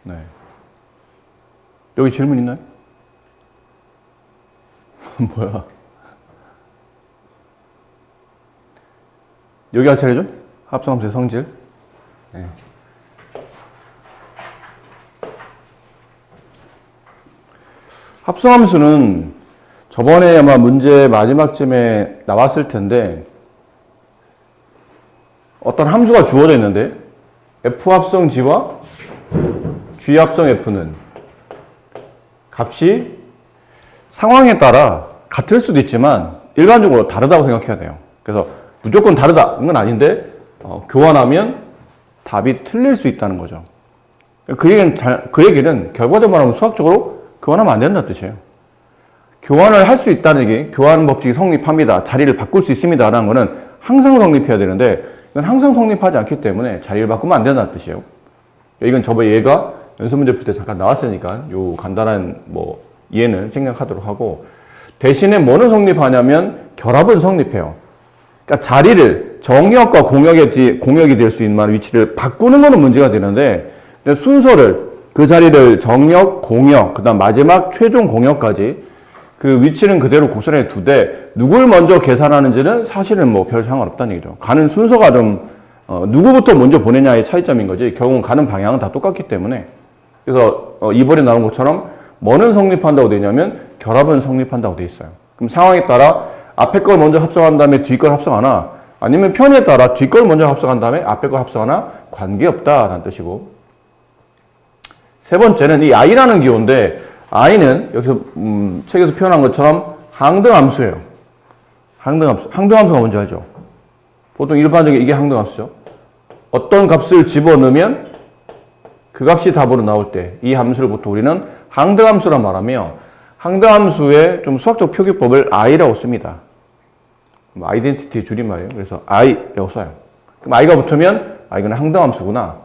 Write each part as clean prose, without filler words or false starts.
네. 여기 질문 있나요? 뭐야? 여기 할 차례죠? 합성함수의 성질. 네. 합성함수는 저번에 아마 문제 마지막쯤에 나왔을 텐데 어떤 함수가 주어져 있는데 F 합성 G와 G 합성 F는 값이 상황에 따라 같을 수도 있지만 일반적으로 다르다고 생각해야 돼요. 그래서 무조건 다르다는 건 아닌데 교환하면 답이 틀릴 수 있다는 거죠. 그 얘기는 결과적으로 말하면 수학적으로 교환하면 안 된다는 뜻이에요. 교환을 할 수 있다는 얘기, 교환 법칙이 성립합니다. 자리를 바꿀 수 있습니다. 라는 거는 항상 성립해야 되는데 이건 항상 성립하지 않기 때문에 자리를 바꾸면 안 된다는 뜻이에요. 이건 저번에 얘가 연습 문제 풀 때 잠깐 나왔으니까 요 간단한 이해는 생략하도록 하고 대신에 뭐는 성립하냐면 결합은 성립해요. 그러니까 자리를 정역과 공역이 될 수 있는 만한 위치를 바꾸는 거는 문제가 되는데 순서를 그 자리를 정역, 공역, 그 다음 마지막 최종 공역까지 그 위치는 그대로 고스란히 두되 누굴 먼저 계산하는지는 사실은 별 상관없다는 얘기죠. 가는 순서가 좀 누구부터 먼저 보내냐의 차이점인 거지 결국은 가는 방향은 다 똑같기 때문에 그래서 이번에 나온 것처럼 뭐는 성립한다고 되냐면 결합은 성립한다고 돼 있어요. 그럼 상황에 따라 앞에 걸 먼저 합성한 다음에 뒤 걸 합성하나 아니면 편에 따라 뒤 걸 먼저 합성한 다음에 앞에 걸 합성하나 관계없다라는 뜻이고 세 번째는 이 i라는 기호인데 i는 여기서 책에서 표현한 것처럼 항등함수예요. 항등함수가 뭔지 알죠? 보통 일반적인 이게 항등함수죠. 어떤 값을 집어넣으면 그 값이 답으로 나올 때 이 함수를 보통 우리는 항등함수라 말하며 항등함수의 좀 수학적 표기법을 i라고 씁니다. 아이덴티티의 줄임말이에요. 그래서 i라고 써요. 그럼 i가 붙으면 이거는 항등함수구나.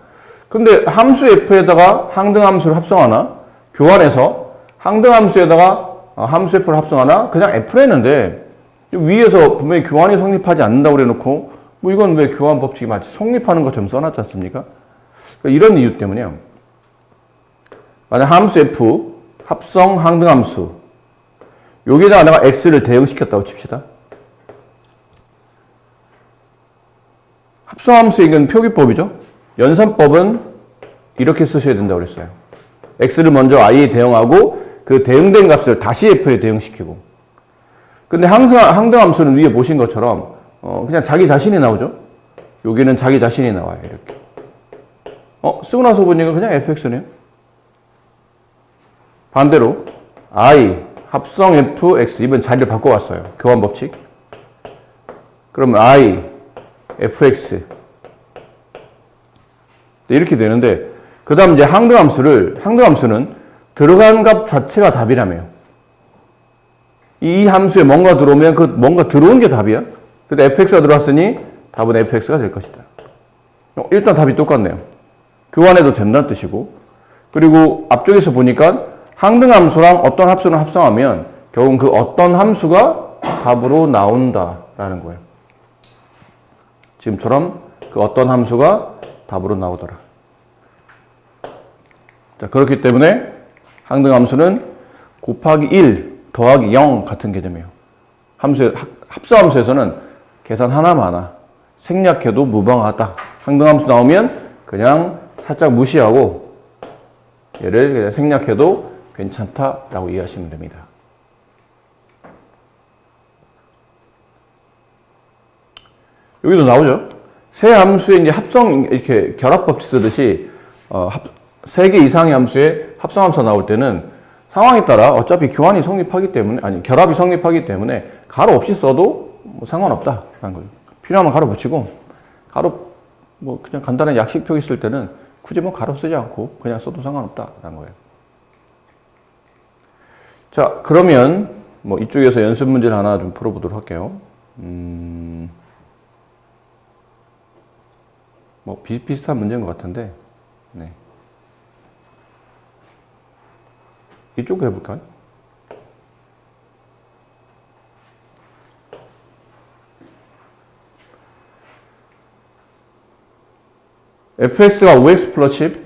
근데 함수 f에다가 항등함수를 합성하나 교환해서 항등함수에다가 함수 f를 합성하나 그냥 f를 했는데 위에서 분명히 교환이 성립하지 않는다고 그래놓고 이건 왜 교환 법칙이 마치 성립하는 것처럼 써놨지 않습니까? 그러니까 이런 이유 때문에요. 만약 함수 f 합성 항등함수 여기다가 내가 x를 대응시켰다고 칩시다. 합성함수의 이건 표기법이죠. 연산법은 이렇게 쓰셔야 된다고 그랬어요. x를 먼저 i에 대응하고 그 대응된 값을 다시 f에 대응시키고 근데 항등함수는 위에 보신 것처럼 그냥 자기 자신이 나오죠. 여기는 자기 자신이 나와요. 이렇게 쓰고 나서 보니까 그냥 fx네요. 반대로 i 합성 fx 이번 자리를 바꿔왔어요. 교환 법칙. 그러면 i fx 이렇게 되는데 그 다음 이제 항등함수는 들어간 값 자체가 답이라며요. 이 함수에 뭔가 들어오면 그 뭔가 들어온 게 답이야. 근데 fx가 들어왔으니 답은 fx가 될 것이다. 일단 답이 똑같네요. 교환해도 된다는 뜻이고 그리고 앞쪽에서 보니까 항등함수랑 어떤 함수를 합성하면 결국은 그 어떤 함수가 답으로 나온다라는 거예요. 지금처럼 그 어떤 함수가 답으로 나오더라. 자, 그렇기 때문에 항등함수는 곱하기 1 더하기 0 같은 개념이에요. 합성함수에서는 계산 하나마나 생략해도 무방하다. 항등함수 나오면 그냥 살짝 무시하고 얘를 그냥 생략해도 괜찮다라고 이해하시면 됩니다. 여기도 나오죠. 세 함수의 이제 합성, 이렇게 결합법칙 쓰듯이, 3개 이상의 함수의 합성함수가 나올 때는 상황에 따라 어차피 교환이 성립하기 때문에, 아니, 결합이 성립하기 때문에 가로 없이 써도 상관없다라는 거예요. 필요하면 가로 붙이고, 그냥 간단한 약식 표기 쓸 때는 굳이 가로 쓰지 않고 그냥 써도 상관없다라는 거예요. 자, 그러면 이쪽에서 연습 문제를 하나 좀 풀어보도록 할게요. 비슷한 문제인 것 같은데, 네. 이쪽으로 해볼까요? fx가 5x 플러스 10,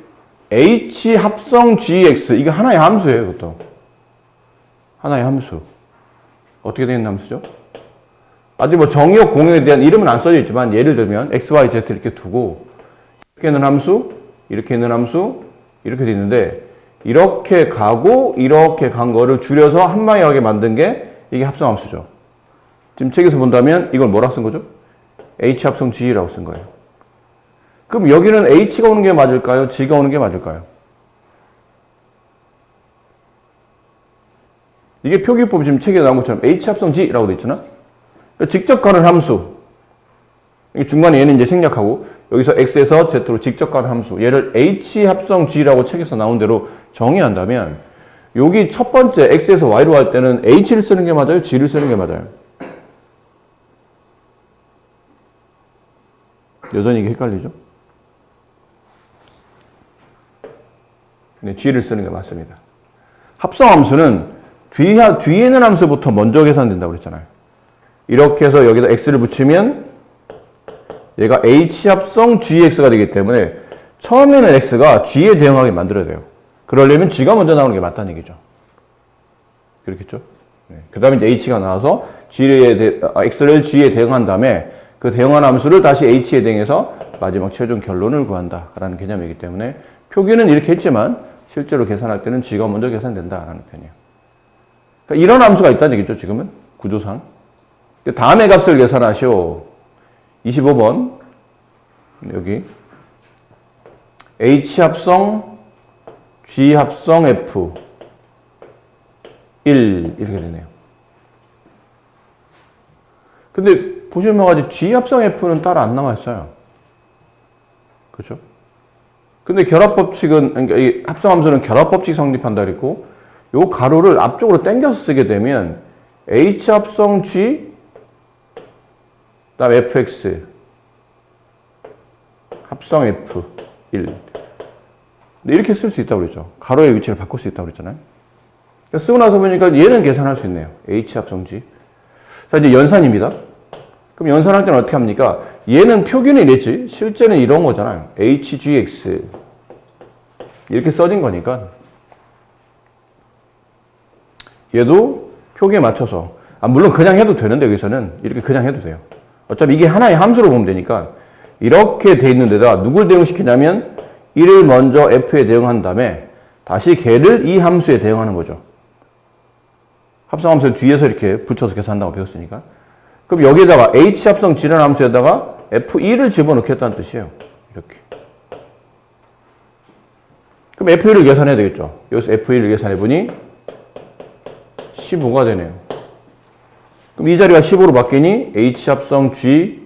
H 합성 GX 이게 하나의 함수예요. 이것도 하나의 함수. 어떻게 되는 함수죠? 아직 뭐 정의역 공역에 대한 이름은 안 써져 있지만 예를 들면 x, y, z 이렇게 두고 이렇게 있는 함수, 이렇게 있는 함수 이렇게 돼 있는데 이렇게 가고 이렇게 간 거를 줄여서 한 방에 가게 만든 게 이게 합성함수죠. 지금 책에서 본다면 이걸 뭐라고 쓴 거죠? H 합성 G라고 쓴 거예요. 그럼 여기는 H가 오는 게 맞을까요? G가 오는 게 맞을까요? 이게 표기법 지금 책에 나온 것처럼 H 합성 G라고 돼 있잖아? 직접 가는 함수. 중간에 얘는 이제 생략하고 여기서 X에서 Z로 직접 가는 함수. 얘를 H 합성 G라고 책에서 나온 대로 정의한다면 여기 첫 번째 X에서 Y로 할 때는 H를 쓰는 게 맞아요? G를 쓰는 게 맞아요? 여전히 이게 헷갈리죠? 네, G를 쓰는 게 맞습니다. 합성함수는 뒤에 있는 함수부터 먼저 계산된다고 그랬잖아요. 이렇게 해서 여기다 X를 붙이면 얘가 H 합성 GX가 되기 때문에 처음에는 X가 G에 대응하게 만들어야 돼요. 그러려면 G가 먼저 나오는 게 맞다는 얘기죠. 그렇겠죠? 네. 그 다음에 이제 H가 나와서 X를 G에 대응한 다음에 그 대응한 함수를 다시 H에 대응해서 마지막 최종 결론을 구한다라는 개념이기 때문에 표기는 이렇게 했지만 실제로 계산할 때는 G가 먼저 계산된다라는 편이에요. 그러니까 이런 함수가 있다는 얘기죠, 지금은. 구조상. 다음의 값을 계산하시오. 25번. 여기. H 합성, G 합성 F. 1. 이렇게 되네요. 근데 보시면 아직 G 합성 F는 따로 안 나와 있어요. 그렇죠? 근데 결합법칙은, 그러니까 이 합성함수는 결합법칙 성립한다 그랬고, 요 가로를 앞쪽으로 당겨서 쓰게 되면 H 합성 G, 그다음 fx, 합성 f, 1. 이렇게 쓸 수 있다고 그랬죠. 가로의 위치를 바꿀 수 있다고 그랬잖아요. 쓰고 나서 보니까 얘는 계산할 수 있네요. H 합성 G. 자, 이제 연산입니다. 그럼 연산할 때는 어떻게 합니까? 얘는 표기는 이랬지. 실제는 이런 거잖아요. HGX. 이렇게 써진 거니까. 얘도 표기에 맞춰서. 물론 그냥 해도 되는데, 여기서는. 이렇게 그냥 해도 돼요. 어차피 이게 하나의 함수로 보면 되니까. 이렇게 돼 있는 데다 누굴 대응시키냐면, 1을 먼저 F에 대응한 다음에, 다시 걔를 이 함수에 대응하는 거죠. 합성함수를 뒤에서 이렇게 붙여서 계산한다고 배웠으니까. 그럼 여기에다가 H 합성 G라는 함수에다가 F2를 집어넣겠다는 뜻이에요. 이렇게. 그럼 F1을 계산해야 되겠죠. 여기서 F1을 계산해보니 15가 되네요. 그럼 이 자리가 15로 바뀌니 H 합성 G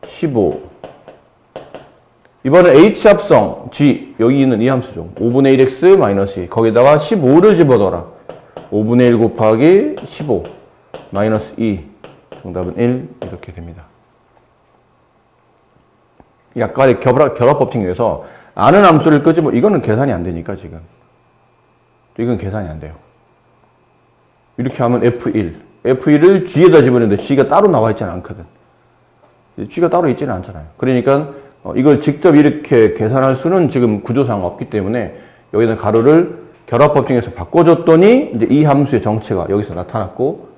15. 이번엔 H 합성 G, 여기 있는 이 함수죠. 5분의 1x 마이너스 2. 거기다가 15를 집어넣어라. 5분의 1 곱하기 15 마이너스 2. 정답은 1 이렇게 됩니다. 약간의 결합법칙 중에서 아는 함수를 끄집어 이거는 계산이 안 되니까 지금 이건 계산이 안 돼요. 이렇게 하면 F1 F1을 G에다 집어넣는데 G가 따로 나와 있지는 않거든. G가 따로 있지는 않잖아요. 그러니까 이걸 직접 이렇게 계산할 수는 지금 구조상 없기 때문에 여기다 가로를 결합법칙에서 바꿔줬더니 이제 이 함수의 정체가 여기서 나타났고,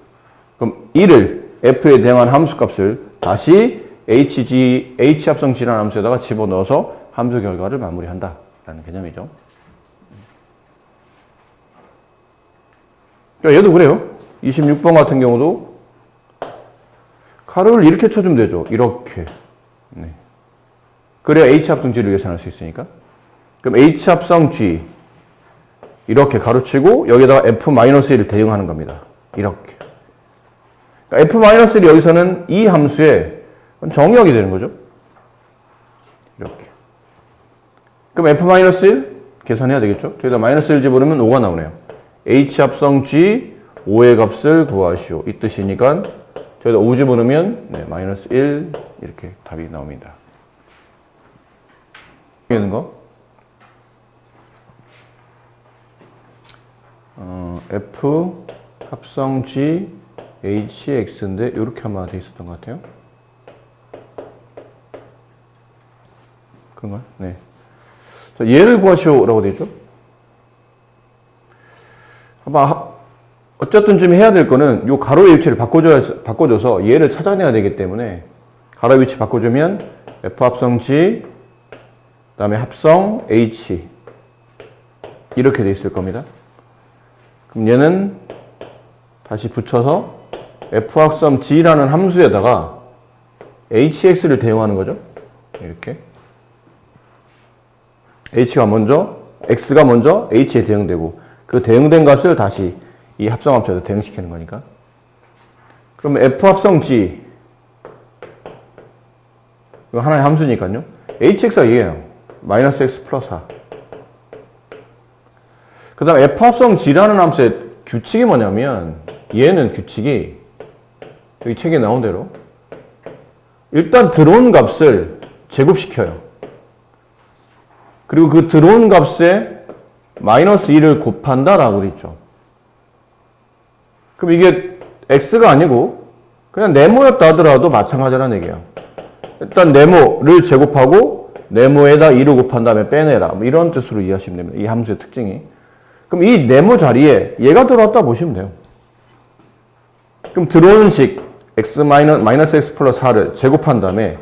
그럼 1을 F에 대응한 함수값을 다시 H 합성 G라는 함수에다가 집어넣어서 함수 결과를 마무리한다 라는 개념이죠. 그러니까 얘도 그래요. 26번 같은 경우도 가로를 이렇게 쳐주면 되죠. 이렇게. 네. 그래야 H 합성 G를 계산할 수 있으니까. 그럼 H 합성 G 이렇게 가로치고 여기다가 F-1을 대응하는 겁니다. 이렇게. 그러니까 F-1이 여기서는 이 함수의 정의역이 되는 거죠. 이렇게. 그럼 F-1 계산해야 되겠죠? 저기다 마이너스 1 집어넣으면 5가 나오네요. H 합성 G 5의 값을 구하시오. 이 뜻이니까 저기다 5 집어넣으면 네, 마이너스 1 이렇게 답이 나옵니다. 있는 거? F 합성 G HX인데 이렇게 아마 돼 있었던 것 같아요. 그런가요? 네. 자, 얘를 구하시오라고 되죠. 어쨌든 좀 해야 될 거는 요 가로의 위치를 바꿔줘서 얘를 찾아내야 되기 때문에 가로의 위치 바꿔주면 F 합성 G 그 다음에 합성 H 이렇게 돼 있을 겁니다. 그럼 얘는 다시 붙여서 F 합성 G라는 함수에다가 HX를 대응하는 거죠. 이렇게 X가 먼저 H에 대응되고 그 대응된 값을 다시 이 합성합체에서 대응시키는 거니까. 그러면 F 합성 G 이거 하나의 함수니까요. HX가 이게요. 마이너스 X 플러스 4. 그 다음 F 합성 G라는 함수의 규칙이 뭐냐면 얘는 규칙이 여기 책에 나온 대로 일단 들어온 값을 제곱시켜요. 그리고 그 들어온 값에 마이너스 2를 곱한다라고 돼 있죠. 그럼 이게 x가 아니고 그냥 네모였다 하더라도 마찬가지라는 얘기예요. 일단 네모를 제곱하고 네모에다 2를 곱한 다음에 빼내라. 뭐 이런 뜻으로 이해하시면 됩니다. 이 함수의 특징이. 그럼 이 네모 자리에 얘가 들어왔다 보시면 돼요. 그럼 들어오는 식 마이너스 x 플러스 4를 제곱한 다음에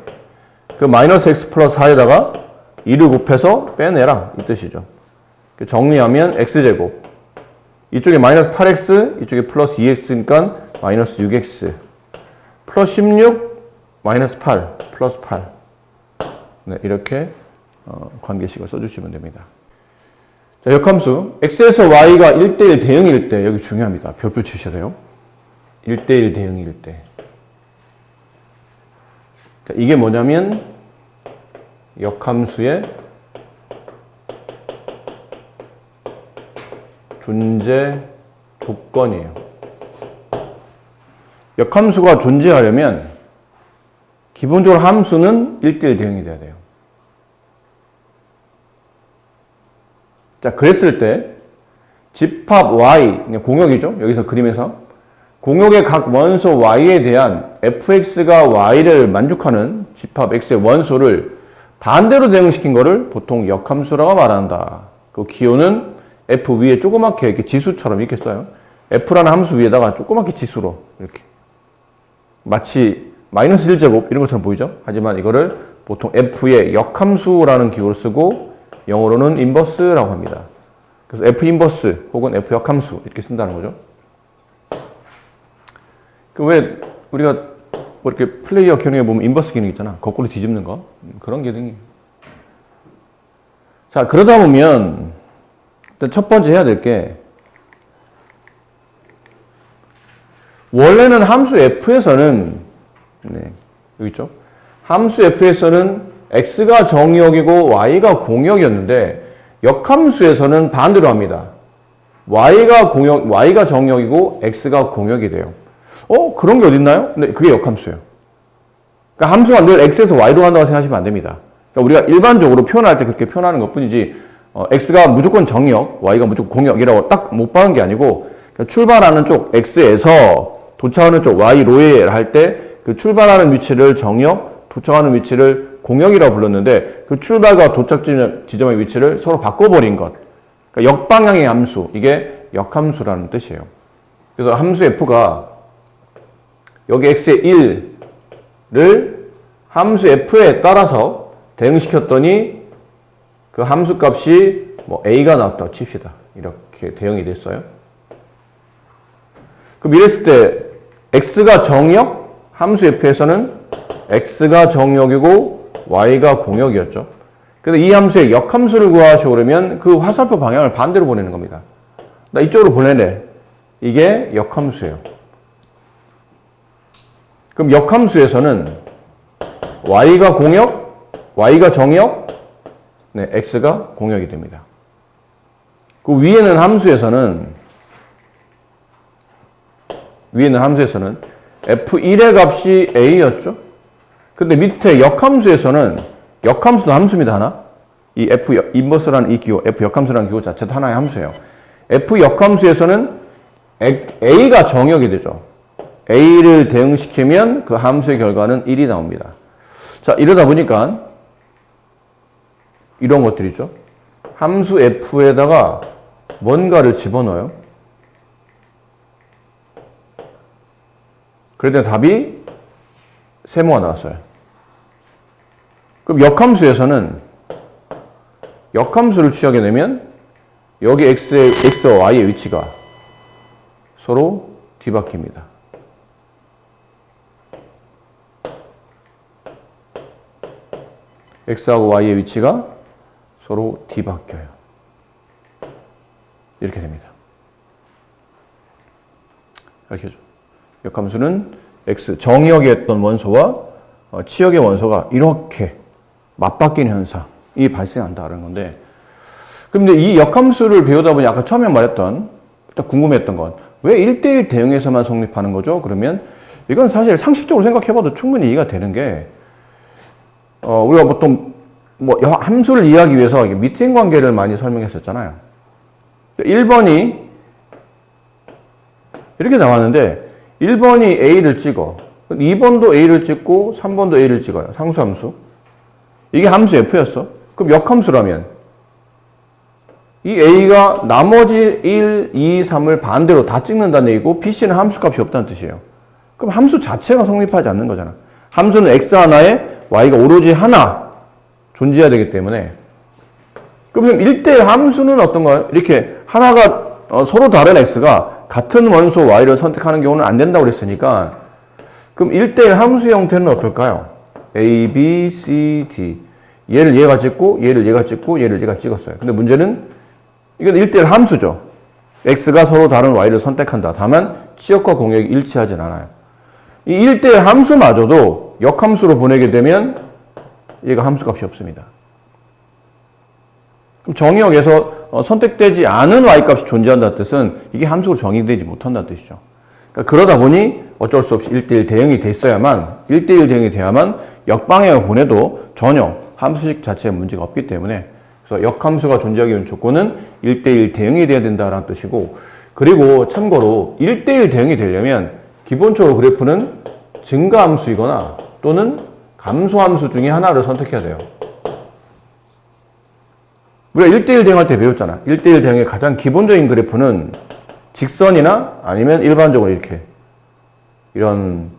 그 마이너스 x 플러스 4에다가 2를 곱해서 빼내라. 이 뜻이죠. 정리하면 x제곱 이쪽에 마이너스 8x 이쪽에 플러스 2x니까 마이너스 6x 플러스 16 마이너스 8 플러스 8 네, 이렇게 관계식을 써주시면 됩니다. 자, 역함수 x에서 y가 1대1 대응일 때 여기 중요합니다. 별표 치셔야 돼요. 1대1 대응일 때 자, 이게 뭐냐면 역함수의 존재 조건이에요. 역함수가 존재하려면 기본적으로 함수는 1대1 대응이 돼야 돼요. 자, 그랬을 때 집합 y, 공역이죠. 여기서 그림에서 공역의 각 원소 y에 대한 fx가 y를 만족하는 집합 x의 원소를 반대로 대응시킨 거를 보통 역함수라고 말한다. 그 기호는 f 위에 조그맣게 이렇게 지수처럼 이렇게 써요. f라는 함수 위에다가 조그맣게 지수로 이렇게 마치 마이너스 1제곱 이런 것처럼 보이죠? 하지만 이거를 보통 f의 역함수라는 기호를 쓰고 영어로는 인버스라고 합니다. 그래서 f 인버스 혹은 f 역함수 이렇게 쓴다는 거죠. 그 왜 우리가 뭐 이렇게 플레이어 기능에 보면 인버스 기능 있잖아. 거꾸로 뒤집는 거. 그런 기능이에요. 자, 그러다 보면 일단 첫 번째 해야 될 게 원래는 함수 f에서는 여기 있죠. 함수 f에서는 x가 정의역이고 y가 공역이었는데 역함수에서는 반대로 합니다. y가 정의역이고 x가 공역이 돼요. 그런 게 어딨나요? 근데 그게 역함수예요. 그러니까 함수가 늘 x에서 y로 간다고 생각하시면 안 됩니다. 그러니까 우리가 일반적으로 표현할 때 그렇게 표현하는 것 뿐이지 x가 무조건 정역, y가 무조건 공역이라고 딱 못 박은 게 아니고 그러니까 출발하는 쪽 x에서 도착하는 쪽 y로에 할 때 그 출발하는 위치를 정역, 도착하는 위치를 공역이라고 불렀는데 그 출발과 도착 지점의 위치를 서로 바꿔버린 것. 그러니까 역방향의 함수, 이게 역함수라는 뜻이에요. 그래서 함수 f가 여기 x의 1을 함수 f에 따라서 대응시켰더니 그 함수 값이 뭐 a가 나왔다고 칩시다. 이렇게 대응이 됐어요. 그럼 이랬을 때 x가 정역, 함수 f에서는 x가 정역이고 y가 공역이었죠. 그래서 이 함수의 역함수를 구하시오 그러면 그 화살표 방향을 반대로 보내는 겁니다. 나 이쪽으로 보내래. 이게 역함수예요. 그럼 역함수에서는 y가 공역, y가 정역, 네, x가 공역이 됩니다. 그 위에는 함수에서는 f1의 값이 a였죠. 근데 밑에 역함수에서는 역함수도 함수입니다, 하나. 이 f 인버스라는 이 기호, f 역함수라는 기호 자체도 하나의 함수예요. f 역함수에서는 a가 정역이 되죠. a를 대응시키면 그 함수의 결과는 1이 나옵니다. 자, 이러다 보니까 이런 것들이죠. 함수 f에다가 뭔가를 집어넣어요. 그랬더니 답이 세모가 나왔어요. 그럼 역함수에서는 역함수를 취하게 되면 여기 x와 y의 위치가 서로 뒤바뀝니다. x하고 y의 위치가 서로 뒤바뀌어요. 이렇게 됩니다. 알겠죠? 역함수는 x, 정의역에 있던 원소와 치역의 원소가 이렇게 맞바뀌는 현상이 발생한다는 건데, 근데 이 역함수를 배우다 보니 아까 처음에 말했던, 궁금했던 건 왜 1대1 대응에서만 성립하는 거죠? 그러면 이건 사실 상식적으로 생각해봐도 충분히 이해가 되는 게, 우리가 보통 뭐 함수를 이해하기 위해서 미팅 관계를 많이 설명했었잖아요. 1번이 이렇게 나왔는데 1번이 A를 찍어. 2번도 A를 찍고 3번도 A를 찍어요. 상수함수. 이게 함수 F였어. 그럼 역함수라면 이 A가 나머지 1, 2, 3을 반대로 다 찍는다는 얘기고 BC는 함수값이 없다는 뜻이에요. 그럼 함수 자체가 성립하지 않는 거잖아. 함수는 X 하나에 Y가 오로지 하나 존재해야 되기 때문에, 그럼 1대1 함수는 어떤가요? 이렇게 하나가 서로 다른 X가 같은 원소 Y를 선택하는 경우는 안 된다고 그랬으니까, 그럼 1대1 함수 형태는 어떨까요? A, B, C, D. 얘를 얘가 찍고 얘를 얘가 찍고 얘를 얘가 찍었어요. 근데 문제는 이건 1대1 함수죠. X가 서로 다른 Y를 선택한다. 다만 치역과 공역이 일치하진 않아요. 이 1대1 함수마저도 역함수로 보내게 되면 얘가 함수값이 없습니다. 그럼 정의역에서 선택되지 않은 Y값이 존재한다는 뜻은 이게 함수로 정의되지 못한다는 뜻이죠. 그러다 보니 어쩔 수 없이 1대1 대응이 됐어야만, 1대1 대응이 돼야만 역방향을 보내도 전혀 함수식 자체에 문제가 없기 때문에, 그래서 역함수가 존재하기 위한 조건은 1대1 대응이 돼야 된다는 뜻이고, 그리고 참고로 1대1 대응이 되려면 기본적으로 그래프는 증가함수이거나 또는 감소함수 중에 하나를 선택해야 돼요. 우리가 1대1 대응할 때 배웠잖아. 1대1 대응의 가장 기본적인 그래프는 직선이나 아니면 일반적으로 이렇게 이런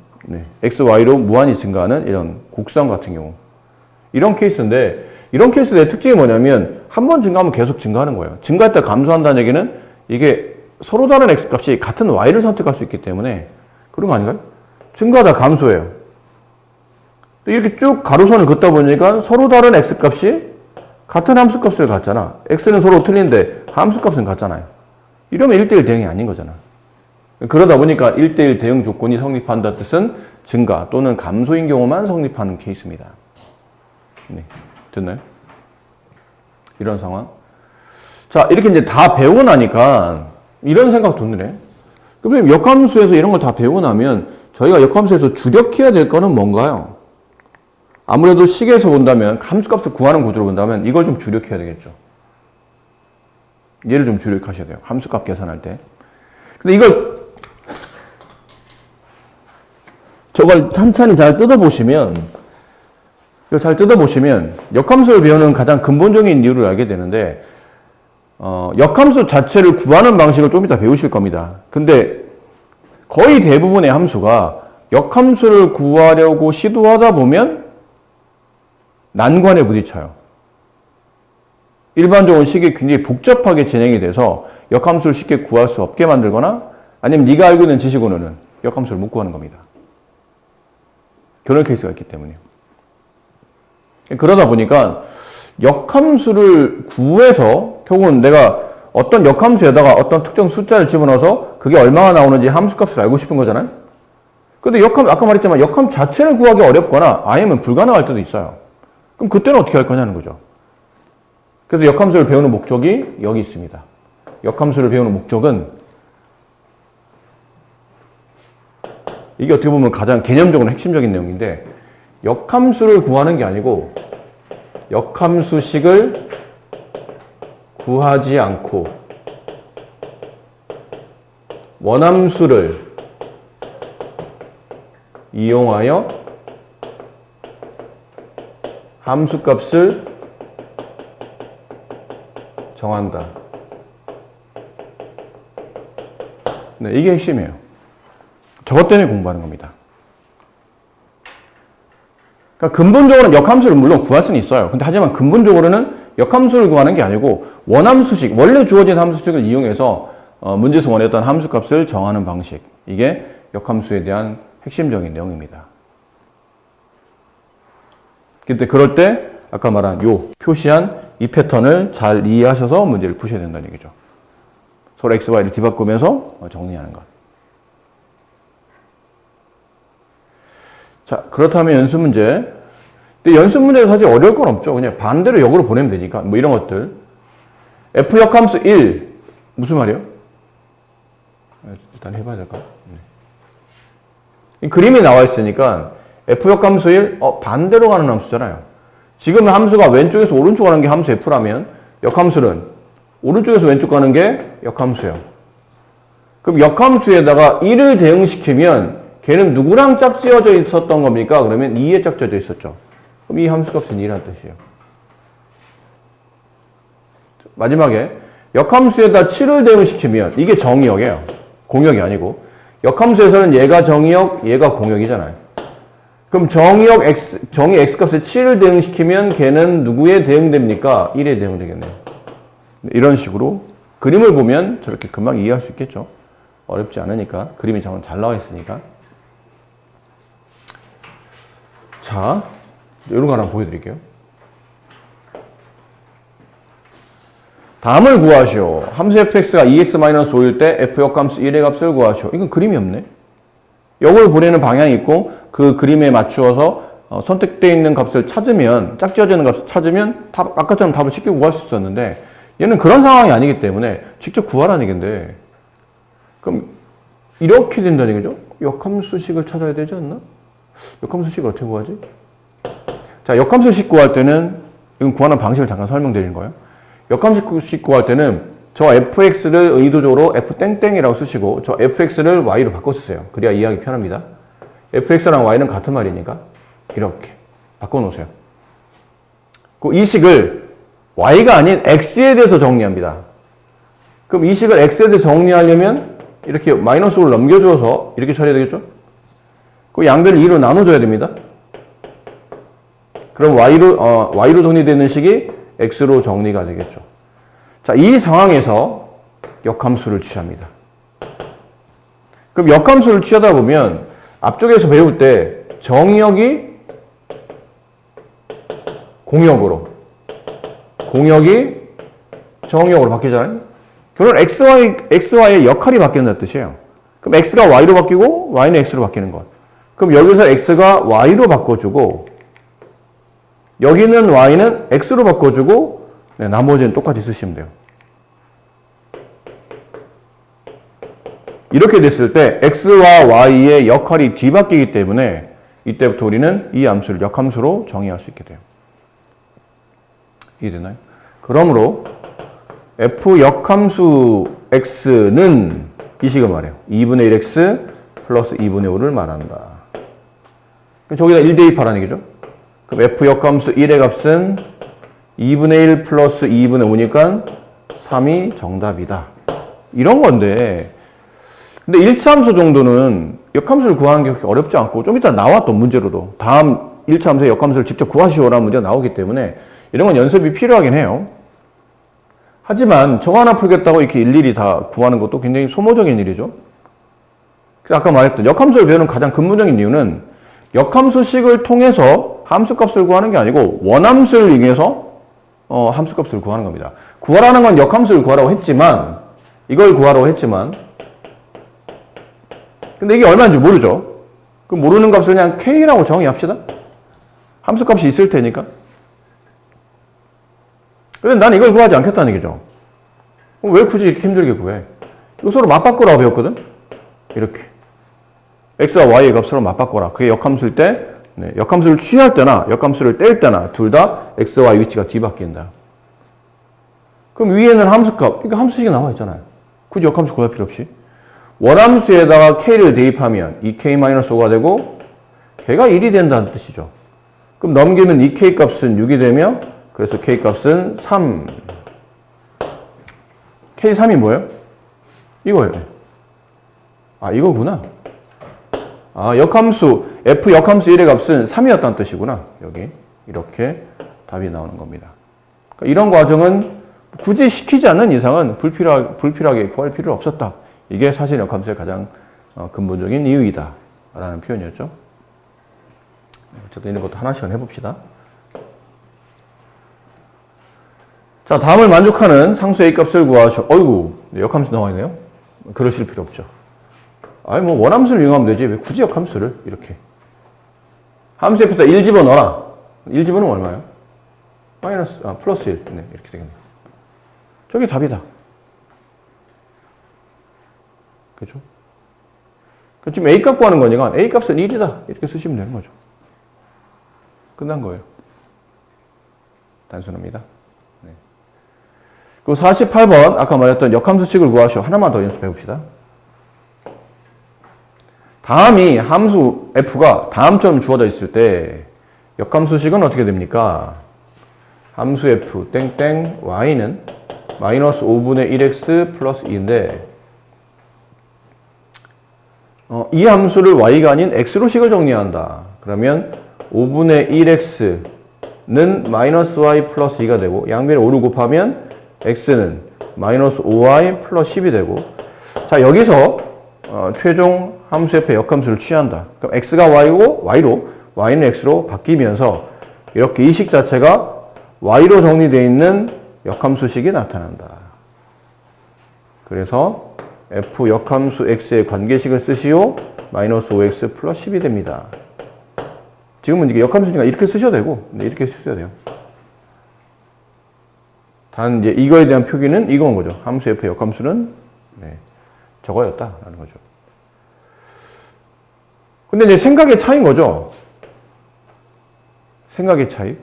x, y로 무한히 증가하는 이런 곡선 같은 경우, 이런 케이스인데, 이런 케이스의 특징이 뭐냐면 한 번 증가하면 계속 증가하는 거예요. 증가했다 감소한다는 얘기는 이게 서로 다른 x값이 같은 y를 선택할 수 있기 때문에 그런 거 아닌가요? 증가하다 감소해요. 이렇게 쭉 가로선을 긋다 보니까 서로 다른 x값이 같은 함수값을 갖잖아. x는 서로 틀린데 함수값은 같잖아요. 이러면 1대1 대응이 아닌 거잖아. 그러다 보니까 1대1 대응 조건이 성립한다는 뜻은 증가 또는 감소인 경우만 성립하는 케이스입니다. 네, 됐나요? 이런 상황. 자, 이렇게 이제 다 배우고 나니까 이런 생각 드네. 그럼 역함수에서 이런 걸 다 배우고 나면 저희가 역함수에서 주력해야 될 거는 뭔가요? 아무래도 식에서 본다면, 함수값을 구하는 구조로 본다면 이걸 좀 주력해야 되겠죠. 얘를 좀 주력하셔야 돼요. 함수값 계산할 때. 근데 저걸 찬찬히 잘 뜯어보시면, 역함수를 배우는 가장 근본적인 이유를 알게 되는데, 역함수 자체를 구하는 방식을 좀 이따 배우실 겁니다. 근데 거의 대부분의 함수가 역함수를 구하려고 시도하다 보면 난관에 부딪혀요. 일반적으로 식이 굉장히 복잡하게 진행이 돼서 역함수를 쉽게 구할 수 없게 만들거나, 아니면 네가 알고 있는 지식으로는 역함수를 못 구하는 겁니다. 그런 케이스가 있기 때문이에요. 그러다 보니까 역함수를 구해서 결국은 내가 어떤 역함수에다가 어떤 특정 숫자를 집어넣어서 그게 얼마나 나오는지 함수값을 알고 싶은 거잖아요. 근데 아까 말했지만 역함 자체를 구하기 어렵거나 아니면 불가능할 때도 있어요. 그럼 그때는 어떻게 할 거냐는 거죠. 그래서 역함수를 배우는 목적이 여기 있습니다. 역함수를 배우는 목적은, 이게 어떻게 보면 가장 개념적으로 핵심적인 내용인데, 역함수를 구하는 게 아니고 역함수식을 구하지 않고 원함수를 이용하여 함수값을 정한다. 네, 이게 핵심이에요. 저것 때문에 공부하는 겁니다. 그러니까 근본적으로는 역함수를 물론 구할 수는 있어요. 근데 하지만 근본적으로는 역함수를 구하는 게 아니고 원함수식, 원래 주어진 함수식을 이용해서 문제에서 원했던 함수값을 정하는 방식. 이게 역함수에 대한 핵심적인 내용입니다. 근데 그럴 때 아까 말한 요 표시한 이 패턴을 잘 이해하셔서 문제를 푸셔야 된다는 얘기죠. 서로 x, y를 뒤바꾸면서 정리하는 것. 자, 그렇다면 연습 문제. 근데 연습 문제가 사실 어려울 건 없죠. 그냥 반대로 역으로 보내면 되니까. 뭐 이런 것들. f 역함수 1. 무슨 말이에요? 일단 해봐야 될까? 이 그림이 나와 있으니까 f 역함수 1, 반대로 가는 함수잖아요. 지금 함수가 왼쪽에서 오른쪽 가는 게 함수 f라면 역함수는 오른쪽에서 왼쪽 가는 게 역함수예요. 그럼 역함수에다가 1을 대응시키면 걔는 누구랑 짝지어져 있었던 겁니까? 그러면 2에 짝지어져 있었죠. 그럼 이 함수값은 2라는 뜻이에요. 마지막에 역함수에다 7을 대응시키면 이게 정의역이에요. 공역이 아니고. 역함수에서는 얘가 정의역, 얘가 공역이잖아요. 그럼 정의 x값에 7을 대응시키면 걔는 누구에 대응됩니까? 1에 대응되겠네요. 이런 식으로 그림을 보면 저렇게 금방 이해할 수 있겠죠. 어렵지 않으니까. 그림이 잘 나와 있으니까. 자, 이런 거 하나 보여드릴게요. 다음을 구하시오. 함수 fx가 2x-5일 때 f 역함수 1의 값을 구하시오. 이건 그림이 없네. 역을 보내는 방향이 있고 그 그림에 맞추어서 선택되어 있는 값을 찾으면, 짝지어지는 값을 찾으면 아까처럼 답을 쉽게 구할 수 있었는데 얘는 그런 상황이 아니기 때문에 직접 구하라는 얘기인데, 그럼 이렇게 된다는 얘기죠. 역함수식을 찾아야 되지 않나? 역함수식을 어떻게 구하지? 자, 역함수식 구할 때는 이건 구하는 방식을 잠깐 설명드리는 거예요. 역함수식 구할 때는 저 fx를 의도적으로 f땡땡이라고 쓰시고 저 fx를 y로 바꿔 쓰세요. 그래야 이해하기 편합니다. fx랑 y는 같은 말이니까 이렇게 바꿔 놓으세요. 이 식을 y가 아닌 x에 대해서 정리합니다. 그럼 이 식을 x에 대해서 정리하려면 이렇게 마이너스 5를 넘겨줘서 이렇게 처리해야 되겠죠? 그 양변을 2로 나눠줘야 됩니다. 그럼 y로 정리되는 식이 x로 정리가 되겠죠. 자, 이 상황에서 역함수를 취합니다. 그럼 역함수를 취하다 보면 앞쪽에서 배울 때 정의역이 공역이 정의역으로 바뀌잖아요. 결국 xy의 역할이 바뀌는다는 뜻이에요. 그럼 x가 y로 바뀌고 y는 x로 바뀌는 것. 그럼 여기서 x가 y로 바꿔주고 여기는 y는 x로 바꿔주고 나머지는 똑같이 쓰시면 돼요. 이렇게 됐을 때 x와 y의 역할이 뒤바뀌기 때문에 이때부터 우리는 이 함수를 역함수로 정의할 수 있게 돼요. 이해되나요? 그러므로 f 역함수 x는 이 식을 말해요. 2분의 1x 플러스 2분의 5를 말한다. 저기다 1 대입하라는 얘기죠. 그럼 f 역함수 1의 값은 2분의 1 플러스 2분의 5니까 3이 정답이다. 이런 건데, 근데 1차 함수 정도는 역함수를 구하는 게 그렇게 어렵지 않고 좀 이따 나와 또 문제로도 다음 1차 함수의 역함수를 직접 구하시오라는 문제가 나오기 때문에 이런 건 연습이 필요하긴 해요. 하지만 저거 하나 풀겠다고 이렇게 일일이 다 구하는 것도 굉장히 소모적인 일이죠. 아까 말했던 역함수를 배우는 가장 근본적인 이유는 역함수식을 통해서 함수값을 구하는 게 아니고 원함수를 이용해서 함수값을 구하는 겁니다. 구하라는 건 역함수를 구하라고 했지만 이걸 구하라고 했지만 근데 이게 얼마인지 모르죠. 그럼 모르는 값을 그냥 k라고 정의합시다. 함수값이 있을 테니까. 근데 난 이걸 구하지 않겠다는 얘기죠. 그럼 왜 굳이 이렇게 힘들게 구해? 이거 서로 맞바꾸라고 배웠거든? 이렇게. x와 y의 값 서로 맞바꿔라. 그게 역함수일 때, 역함수를 취할 때나 역함수를 뗄 때나 둘 다 x와 y 위치가 뒤바뀐다. 그럼 위에는 함수값, 그러니까 함수식이 나와 있잖아요. 굳이 역함수 구할 필요 없이. 원함수에다가 k를 대입하면 2k-5가 되고 걔가 1이 된다는 뜻이죠. 그럼 넘기면 2k 값은 6이 되며 그래서 k 값은 3. K3이 뭐예요? 이거예요. 아, 이거구나. 아, 역함수, F 역함수 1의 값은 3이었다는 뜻이구나. 여기. 이렇게 답이 나오는 겁니다. 그러니까 이런 과정은 굳이 시키지 않는 이상은 불필요하게 구할 필요 없었다. 이게 사실 역함수의 가장 근본적인 이유이다. 라는 표현이었죠. 어쨌든 이런 것도 하나씩은 해봅시다. 자, 다음을 만족하는 상수 A 값을 구하시오. 어이구, 역함수 나와 있네요. 그러실 필요 없죠. 아니, 뭐, 원함수를 이용하면 되지. 왜 굳이 역함수를? 이렇게. 함수 F에다 1 집어넣어라. 1 집어넣으면 얼마예요? 플러스 1. 네, 이렇게 되겠네요. 저게 답이다. 그죠? 지금 A 값 구하는 거니까 A 값은 1이다. 이렇게 쓰시면 되는 거죠. 끝난 거예요. 단순합니다. 네. 그리고 48번 아까 말했던 역함수식을 구하시오. 하나만 더 연습해 봅시다. 다음이 함수 F가 다음처럼 주어져 있을 때 역함수식은 어떻게 됩니까? 함수 F 땡땡 Y는 마이너스 5분의 1x 플러스 2인데 이 함수를 Y가 아닌 X로 식을 정리한다. 그러면 5분의 1x는 마이너스 Y 플러스 2가 되고 양변에 5를 곱하면 X는 마이너스 5Y 플러스 10이 되고 자 여기서 최종 함수 F의 역함수를 취한다. 그럼 X가 Y고 Y는 X로 바뀌면서 이렇게 이 식 자체가 Y로 정리되어 있는 역함수식이 나타난다. 그래서 F 역함수 X의 관계식을 쓰시오. 마이너스 5X 플러스 10이 됩니다. 지금은 이게 역함수니까 이렇게 쓰셔도 되고, 이렇게 쓰셔도 돼요. 단, 이제 이거에 대한 표기는 이건 거죠. 함수 F의 역함수는, 저거였다라는 거죠. 근데 이제 생각의 차이인 거죠. 생각의 차이.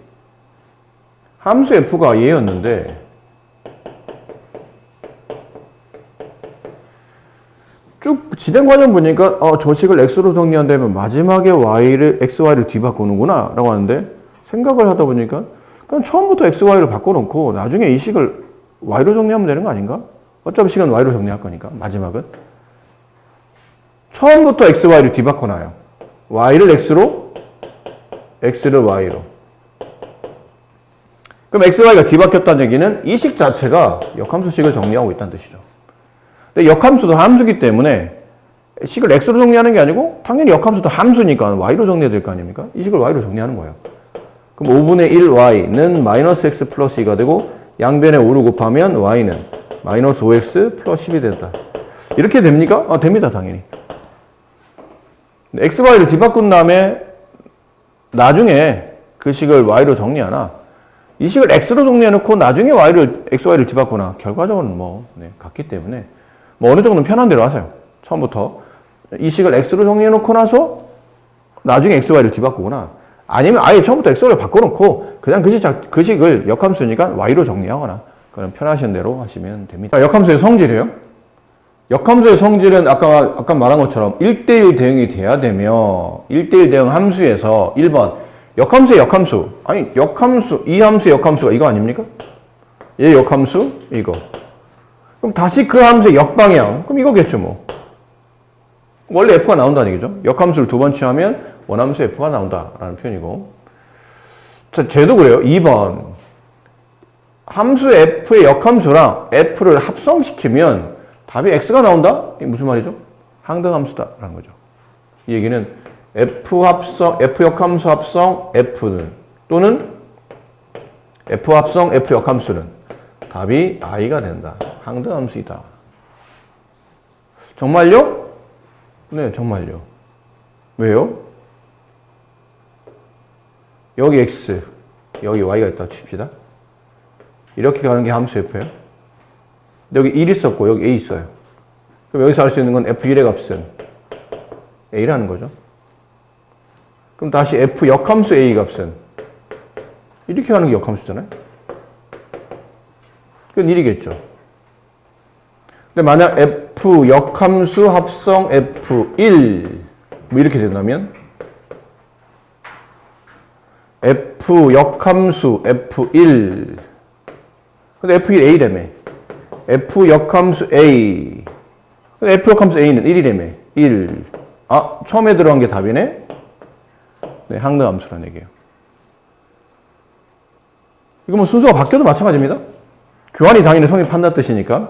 함수 F가 얘였는데, 쭉 진행 과정 보니까 저 식을 x로 정리한다면 마지막에 xy를 뒤바꾸는구나 라고 하는데 생각을 하다 보니까 그냥 처음부터 xy를 바꿔놓고 나중에 이 식을 y로 정리하면 되는 거 아닌가? 어차피 식은 y로 정리할 거니까 마지막은 처음부터 xy를 뒤바꿔놔요. y를 x로 x를 y로 그럼 xy가 뒤바뀌었다는 얘기는 이 식 자체가 역함수식을 정리하고 있다는 뜻이죠. 근데 역함수도 함수기 때문에 식을 x로 정리하는 게 아니고 당연히 역함수도 함수니까 y로 정리해야 될 거 아닙니까? 이 식을 y로 정리하는 거예요. 그럼 5분의 1y는 마이너스 x 플러스 2가 되고 양변에 5를 곱하면 y는 마이너스 5x 플러스 10이 된다. 이렇게 됩니까? 됩니다. 당연히. x, y를 뒤바꾼 다음에 나중에 그 식을 y로 정리하나 이 식을 x로 정리해놓고 나중에 x, y를 뒤바꾸나 결과적으로 같기 때문에 어느 정도는 편한 대로 하세요. 처음부터. 이 식을 x로 정리해놓고 나서 나중에 x, y를 뒤바꾸거나 아니면 아예 처음부터 x, y를 바꿔놓고 그냥 그 식을 역함수니까 y로 정리하거나 그런 편하신 대로 하시면 됩니다. 역함수의 성질이에요. 역함수의 성질은 아까 말한 것처럼 1대1 대응이 돼야 되며 1대1 대응 함수에서 1번 역함수의 역함수 아니 역함수 이 함수의 역함수가 이거 아닙니까? 얘 역함수 이거 그럼 다시 그 함수의 역방향. 그럼 이거겠죠, 뭐. 원래 F가 나온다는 얘기죠. 역함수를 두 번 취하면 원함수 F가 나온다라는 표현이고. 자, 쟤도 그래요. 2번. 함수 F의 역함수랑 F를 합성시키면 답이 X가 나온다? 이게 무슨 말이죠? 항등함수다라는 거죠. 이 얘기는 F 역함수 합성 F는 또는 F 합성 F 역함수는 답이 I가 된다. 항등함수이다. 정말요? 네, 정말요. 왜요? 여기 X, 여기 Y가 있다고 칩시다. 이렇게 가는 게 함수 F예요. 여기 1 있었고 여기 A 있어요. 그럼 여기서 알 수 있는 건 F1의 값은 A라는 거죠. 그럼 다시 F 역함수 A 값은 이렇게 가는 게 역함수잖아요. 그건 1이겠죠. 근데 만약 F 역함수 합성 F1 뭐 이렇게 된다면 F 역함수 F1 근데 F1 A라며 f 역함수 a. f 역함수 a는 1이라며. 1. 아, 처음에 들어간 게 답이네? 네, 항등함수라는 얘기예요. 이거 뭐 순서가 바뀌어도 마찬가지입니다. 교환이 당연히 성립한다는 뜻이니까.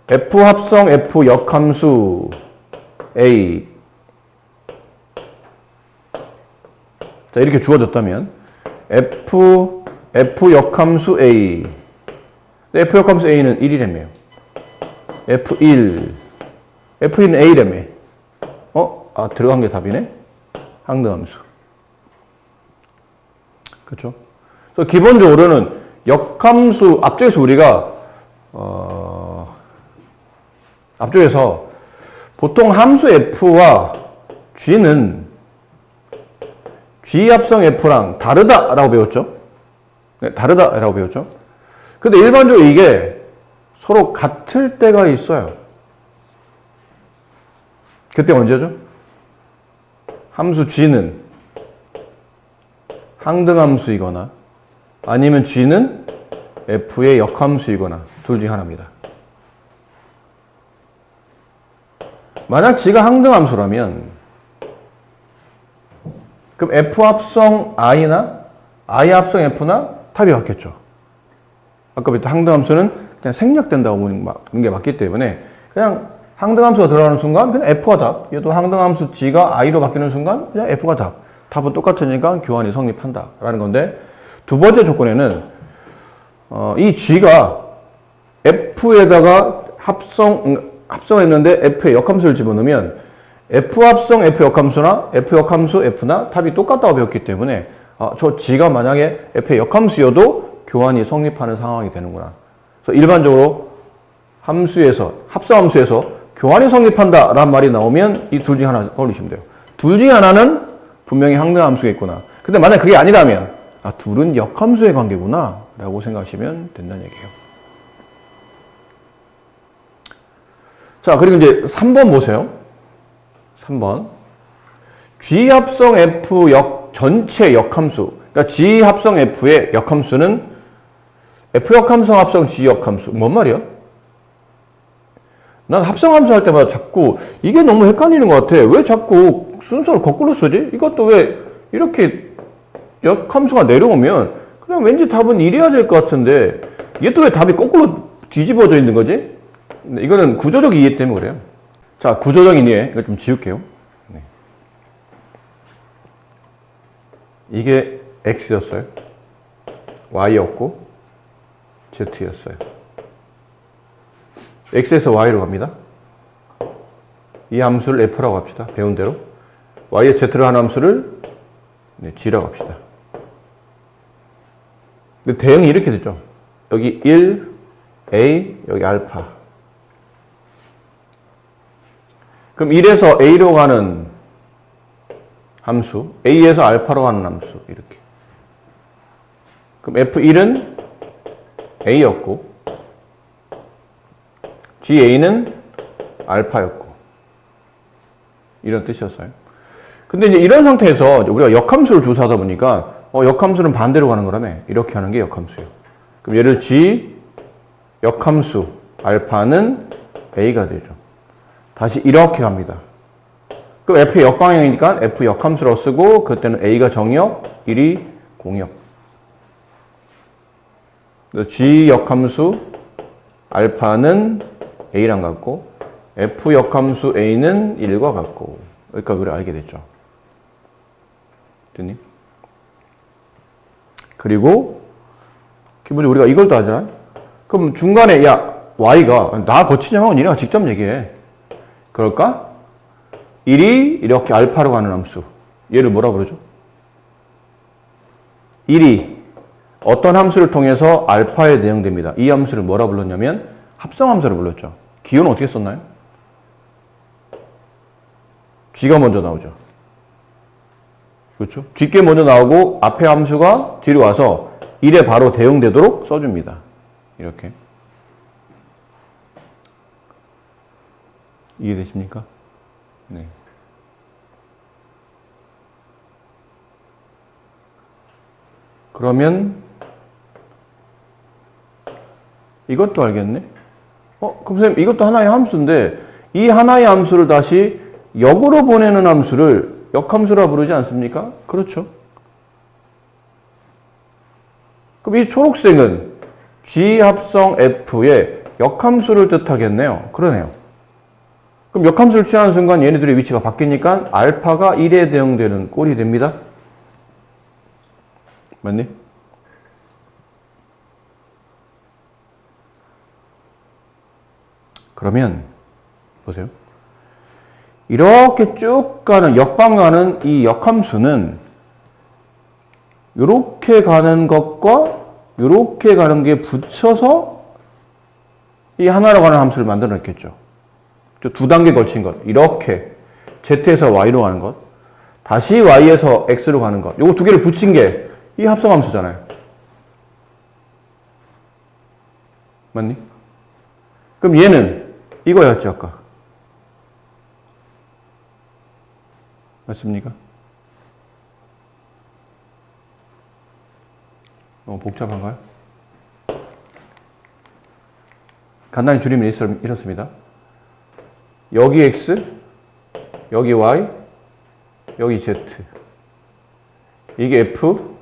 f 합성 f 역함수 a. 자, 이렇게 주어졌다면 f 역함수 a. f 역함수 a는 1이라며요. f1. f1은 a라며. 아, 들어간 게 답이네? 항등함수. 그렇죠? 그래서 기본적으로는 역함수, 앞쪽에서 우리가, 앞쪽에서 보통 함수 f와 g는 g 합성 f랑 다르다라고 배웠죠? 네, 다르다라고 배웠죠? 근데 일반적으로 이게 서로 같을 때가 있어요. 그때 언제죠? 함수 g는 항등함수이거나 아니면 g는 f의 역함수이거나 둘 중 하나입니다. 만약 g가 항등함수라면 그럼 f 합성 i나 i 합성 f나 답이 같겠죠. 아까부터 항등함수는 그냥 생략된다고 보는 게 맞기 때문에 그냥 항등함수가 들어가는 순간 그냥 f가 답. 얘도 항등함수 g가 i로 바뀌는 순간 그냥 f가 답. 답은 똑같으니까 교환이 성립한다라는 건데 두 번째 조건에는 이 g가 f에다가 합성했는데 f의 역함수를 집어넣으면 f 합성 f 역함수나 f 역함수 f나 답이 똑같다고 배웠기 때문에 저 g가 만약에 f의 역함수여도 교환이 성립하는 상황이 되는구나. 그래서 일반적으로 함수에서 합성함수에서 교환이 성립한다라는 말이 나오면 이 둘 중 하나 떠올리시면 돼요. 둘 중에 하나는 분명히 항등함수겠구나. 근데 만약 그게 아니라면 둘은 역함수의 관계구나 라고 생각하시면 된다는 얘기예요. 자, 그리고 이제 3번 보세요. 3번. G 합성 F 전체 역함수. 그러니까 G 합성 F의 역함수는 F 역함수 합성 G 역함수. 뭔 말이야? 난 합성함수 할 때마다 자꾸 이게 너무 헷갈리는 것 같아. 왜 자꾸 순서를 거꾸로 쓰지? 이것도 왜 이렇게 역함수가 내려오면 그냥 왠지 답은 이래야 될 것 같은데 이게 또 왜 답이 거꾸로 뒤집어져 있는 거지? 이거는 구조적 이해 때문에 그래요. 자, 구조적인 이해. 이거 좀 지울게요. 네. 이게 X였어요. Y였고 Z였어요. X에서 Y로 갑니다. 이 함수를 F라고 합시다. 배운 대로. Y에 Z를 한 함수를 G라고 합시다. 근데 대응이 이렇게 되죠. 여기 1, A, 여기 알파. 그럼 1에서 A로 가는 함수, A에서 알파로 가는 함수, 이렇게. 그럼 F1은 A였고, GA는 알파였고, 이런 뜻이었어요. 근데 이제 이런 상태에서 우리가 역함수를 조사하다 보니까, 역함수는 반대로 가는 거라며. 이렇게 하는 게 역함수예요. 그럼 얘를 G, 역함수, 알파는 A가 되죠. 다시 이렇게 갑니다. 그럼 F의 역방향이니까 F 역함수로 쓰고 그때는 A가 정역, 1이 공역. G 역함수 알파는 A랑 같고 F 역함수 A는 1과 같고 그러니까 그걸 알게 됐죠. 됐니? 그리고 기본적으로 우리가 이걸 또 하잖아. 그럼 중간에 야 Y가 나 거치냐고 니네가 직접 얘기해. 그럴까? 1이 이렇게 알파로 가는 함수. 얘를 뭐라 그러죠? 1이 어떤 함수를 통해서 알파에 대응됩니다. 이 함수를 뭐라 불렀냐면 합성함수를 불렀죠. 기호는 어떻게 썼나요? G가 먼저 나오죠. 그렇죠? 뒷게 먼저 나오고 앞에 함수가 뒤로 와서 1에 바로 대응되도록 써줍니다. 이렇게. 이해되십니까? 네. 그러면 이것도 알겠네? 그럼 선생님 이것도 하나의 함수인데 이 하나의 함수를 다시 역으로 보내는 함수를 역함수라 부르지 않습니까? 그렇죠. 그럼 이 초록색은 G 합성 F의 역함수를 뜻하겠네요. 그러네요. 그럼 역함수를 취하는 순간 얘네들의 위치가 바뀌니까 알파가 1에 대응되는 꼴이 됩니다. 맞니? 그러면 보세요. 이렇게 쭉 가는 역방 가는 이 역함수는 이렇게 가는 것과 이렇게 가는 게 붙여서 이 하나로 가는 함수를 만들어 냈겠죠. 두 단계 걸친 것. 이렇게 Z에서 Y로 가는 것. 다시 Y에서 X로 가는 것. 요거 두 개를 붙인 게 이 합성함수잖아요. 맞니? 그럼 얘는 이거였죠, 아까. 맞습니까? 너무 복잡한가요? 간단히 줄이면 이렇습니다. 여기 X, 여기 Y, 여기 Z. 이게 F,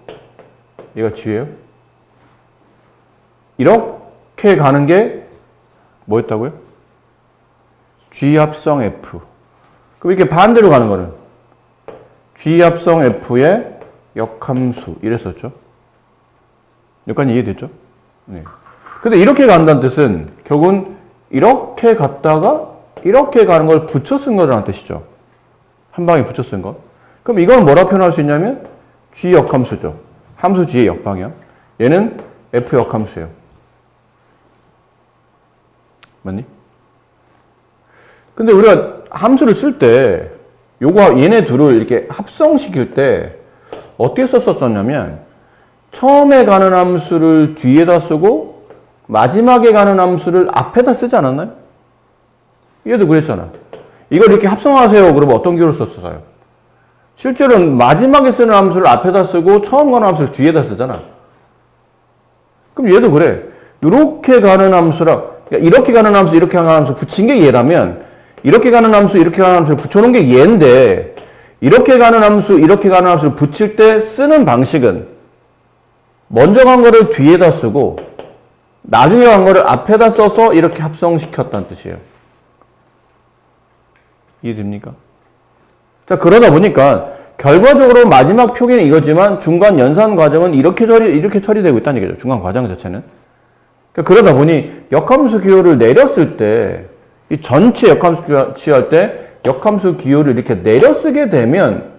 얘가 G예요. 이렇게 가는 게 뭐였다고요? G 합성 F. 그럼 이렇게 반대로 가는 거는 G 합성 F의 역함수 이랬었죠. 여기까지 이해됐죠? 네. 근데 이렇게 간다는 뜻은 결국은 이렇게 갔다가 이렇게 가는 걸 붙여 쓴 거라는 뜻이죠. 한 방에 붙여 쓴 거. 그럼 이건 뭐라 표현할 수 있냐면 G 역함수죠. 함수 G의 역방향. 얘는 F 역함수예요. 맞니? 근데 우리가 함수를 쓸 때 요거 얘네 둘을 이렇게 합성시킬 때 어떻게 썼었냐면 처음에 가는 함수를 뒤에다 쓰고 마지막에 가는 함수를 앞에다 쓰지 않았나요? 얘도 그랬잖아. 이걸 이렇게 합성하세요. 그러면 어떤 기호를 썼어요? 실제로는 마지막에 쓰는 함수를 앞에다 쓰고 처음 가는 함수를 뒤에다 쓰잖아. 그럼 얘도 그래. 이렇게 가는 함수랑 이렇게 가는 함수, 이렇게 가는 함수 붙인 게 얘라면 이렇게 가는 함수, 이렇게 가는 함수를 붙여놓은 게 얘인데 이렇게 가는 함수, 이렇게 가는 함수를 붙일 때 쓰는 방식은 먼저 간 거를 뒤에다 쓰고 나중에 간 거를 앞에다 써서 이렇게 합성시켰다는 뜻이에요. 이해됩니까? 자, 그러다 보니까 결과적으로 마지막 표기는 이거지만 중간 연산 과정은 이렇게 처리되고 있다는 얘기죠. 중간 과정 자체는. 그러다 보니 역함수 기호를 내렸을 때 이 전체 역함수 취할 때 역함수 기호를 이렇게 내려쓰게 되면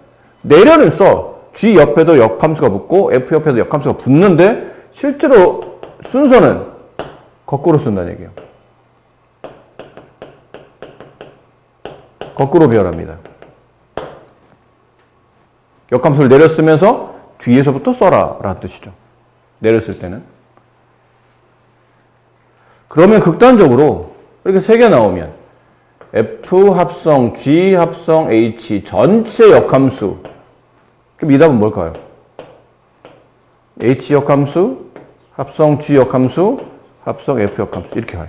내려는 써. G 옆에도 역함수가 붙고 F 옆에도 역함수가 붙는데 실제로 순서는 거꾸로 쓴다는 얘기예요. 거꾸로 배열합니다. 역함수를 내렸으면서 뒤에서부터 써라 라는 뜻이죠. 내렸을 때는. 그러면 극단적으로 이렇게 세 개 나오면 F 합성 G 합성 H 전체 역함수. 그럼 이 답은 뭘까요? H 역함수, 합성 G 역함수, 합성 F 역함수 이렇게 가요.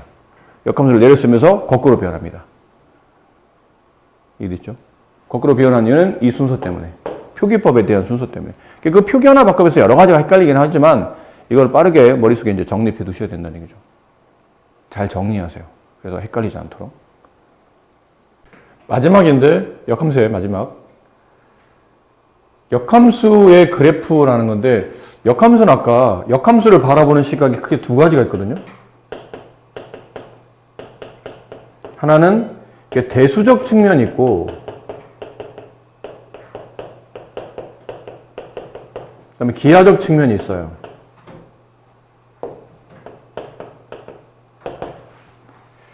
역함수를 내렸으면서 거꾸로 배열합니다. 이해됐죠? 거꾸로 배열한 이유는 이 순서 때문에. 표기법에 대한 순서 때문에. 그 표기 하나 바꾸면서 여러 가지가 헷갈리긴 하지만 이걸 빠르게 머릿속에 이제 정립해 두셔야 된다는 얘기죠. 잘 정리하세요. 그래서 헷갈리지 않도록. 마지막인데 역함수의 마지막. 역함수의 그래프라는 건데 역함수는 아까 역함수를 바라보는 시각이 크게 두 가지가 있거든요. 하나는 대수적 측면이 있고 그다음에 기하적 측면이 있어요.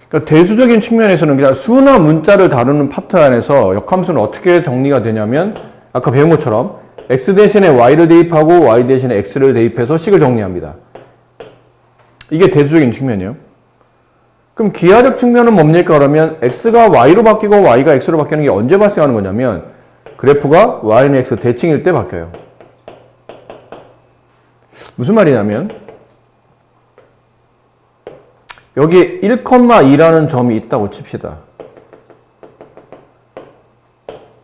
그러니까 대수적인 측면에서는 그냥 수나 문자를 다루는 파트 안에서 역함수는 어떻게 정리가 되냐면 아까 배운 것처럼 x 대신에 y를 대입하고 y 대신에 x를 대입해서 식을 정리합니다. 이게 대수적인 측면이에요. 그럼 기하적 측면은 뭡니까? 그러면 x가 y로 바뀌고 y가 x로 바뀌는 게 언제 발생하는 거냐면 그래프가 y는 x 대칭일 때 바뀌어요. 무슨 말이냐면 여기 1,2라는 점이 있다고 칩시다.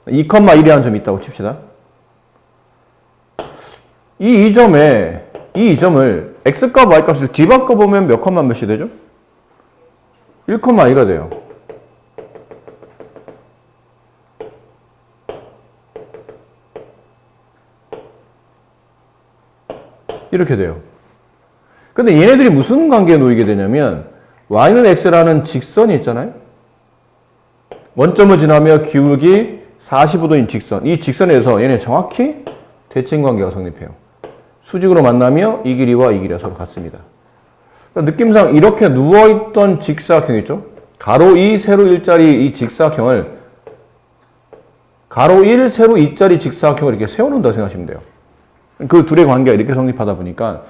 2,1이라는 점이 있다고 칩시다. 이 점을 x값 y값을 뒤바꿔보면 몇 컴마 몇이 되죠? 1,2가 돼요. 이렇게 돼요. 근데 얘네들이 무슨 관계에 놓이게 되냐면 y는 x라는 직선이 있잖아요. 원점을 지나며 기울기 45도인 직선. 이 직선에서 얘네 정확히 대칭 관계가 성립해요. 수직으로 만나며 이 길이와 이 길이가 서로 같습니다. 그러니까 느낌상 이렇게 누워있던 직사각형 있죠? 가로 2, 세로 1짜리 이 직사각형을 가로 1, 세로 2짜리 직사각형을 이렇게 세워놓는다고 생각하시면 돼요. 그 둘의 관계가 이렇게 성립하다 보니까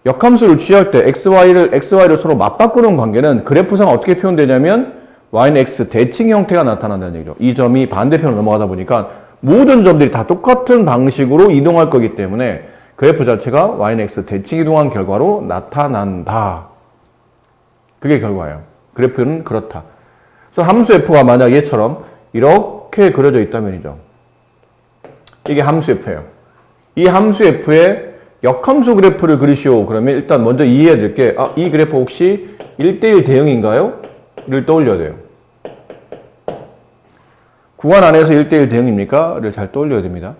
역함수를 취할 때 xy를 서로 맞바꾸는 관계는 그래프상 어떻게 표현되냐면 y는 x 대칭 형태가 나타난다는 얘기죠. 이 점이 반대편으로 넘어가다 보니까 모든 점들이 다 똑같은 방식으로 이동할 거기 때문에 그래프 자체가 y는 x 대칭 이동한 결과로 나타난다. 그게 결과예요. 그래프는 그렇다. 그래서 함수 f가 만약 얘처럼 이렇게 그려져 있다면이죠. 이게 함수 f예요. 이 함수 f의 역함수 그래프를 그리시오. 그러면 일단 먼저 이해해야 될 게, 이 그래프 혹시 1대1 대응인가요? 를 떠올려야 돼요. 구간 안에서 1대1 대응입니까? 를 잘 떠올려야 됩니다.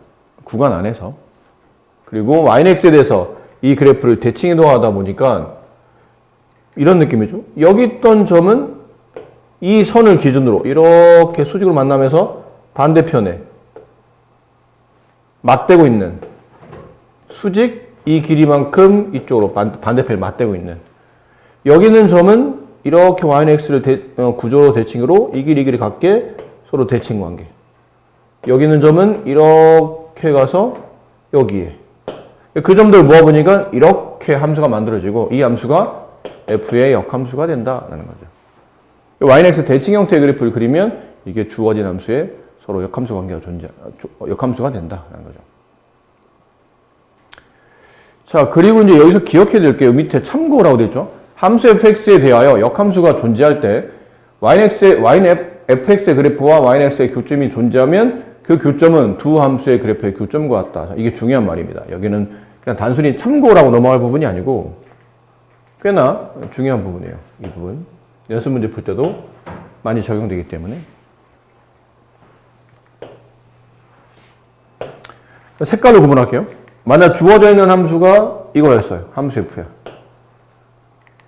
구간 안에서. 그리고 y는 x에 대해서 이 그래프를 대칭 이동하다 보니까 이런 느낌이죠. 여기 있던 점은 이 선을 기준으로 이렇게 수직으로 만나면서 반대편에 맞대고 있는 수직 이 길이만큼 이쪽으로 반대편에 맞대고 있는 여기 있는 점은 이렇게 y는 x를 구조로 대칭으로 이 길이 같게 서로 대칭 관계. 여기 있는 점은 이렇게 가서 여기에 그 점들을 모아보니까 이렇게 함수가 만들어지고 이 함수가 f의 역함수가 된다라는 거죠. y는 x 대칭 형태의 그래프를 그리면 이게 주어진 함수의 서로 역함수 관계가 역함수가 된다라는 거죠. 자, 그리고 이제 여기서 기억해야 될 게 밑에 참고라고 되어 있죠. 함수 fx에 대하여 역함수가 존재할 때 y는 fx의 그래프와 y는 x의 교점이 존재하면 그 교점은 두 함수의 그래프의 교점과 같다. 자, 이게 중요한 말입니다. 여기는 그냥 단순히 참고라고 넘어갈 부분이 아니고 꽤나 중요한 부분이에요. 이 부분. 연습 문제 풀 때도 많이 적용되기 때문에. 색깔로 구분할게요. 만약 주어져 있는 함수가 이거였어요. 함수 f야.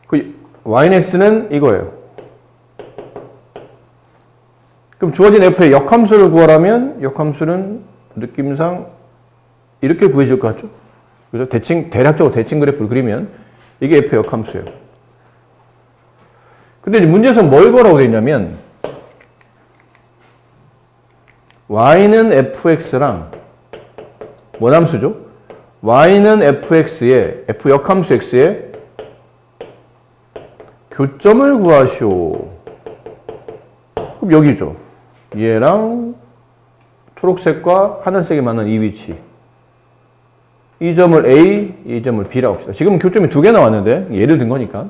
그 y는 x는 이거예요. 그럼 주어진 f의 역함수를 구하라면 역함수는 느낌상 이렇게 구해질 것 같죠? 그죠? 대략적으로 대칭 그래프를 그리면 이게 f의 역함수예요. 근데 이제 문제에서 뭘 거라고 되어 있냐면 y는 fx랑 뭔 함수죠? y는 fx의 f 역함수 x의 교점을 구하시오. 그럼 여기죠. 얘랑 초록색과 하늘색이 맞는 이 위치. 이 점을 A, 이 점을 B라고 합시다. 지금 교점이 두 개 나왔는데 예를 든 거니까.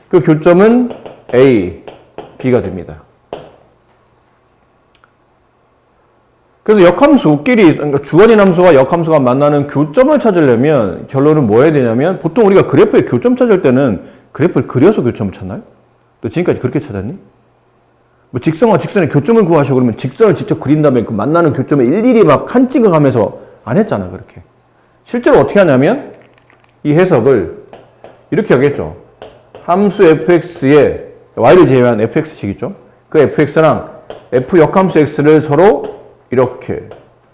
그 교점은 A, B가 됩니다. 그래서 역함수끼리, 그러니까 주어진 함수와 역함수가 만나는 교점을 찾으려면 결론은 뭐 해야 되냐면 보통 우리가 그래프의 교점 찾을 때는 그래프를 그려서 교점을 찾나요? 너 지금까지 그렇게 찾았니? 뭐 직선과 직선의 교점을 구하시오 그러면 직선을 직접 그린 다음에 그 만나는 교점에 일일이 막 칸 찍어가면서 안 했잖아, 그렇게. 실제로 어떻게 하냐면 이 해석을 이렇게 하겠죠. 함수 fx에 y를 제외한 fx식 있죠. 그 fx랑 f 역함수 x를 서로 이렇게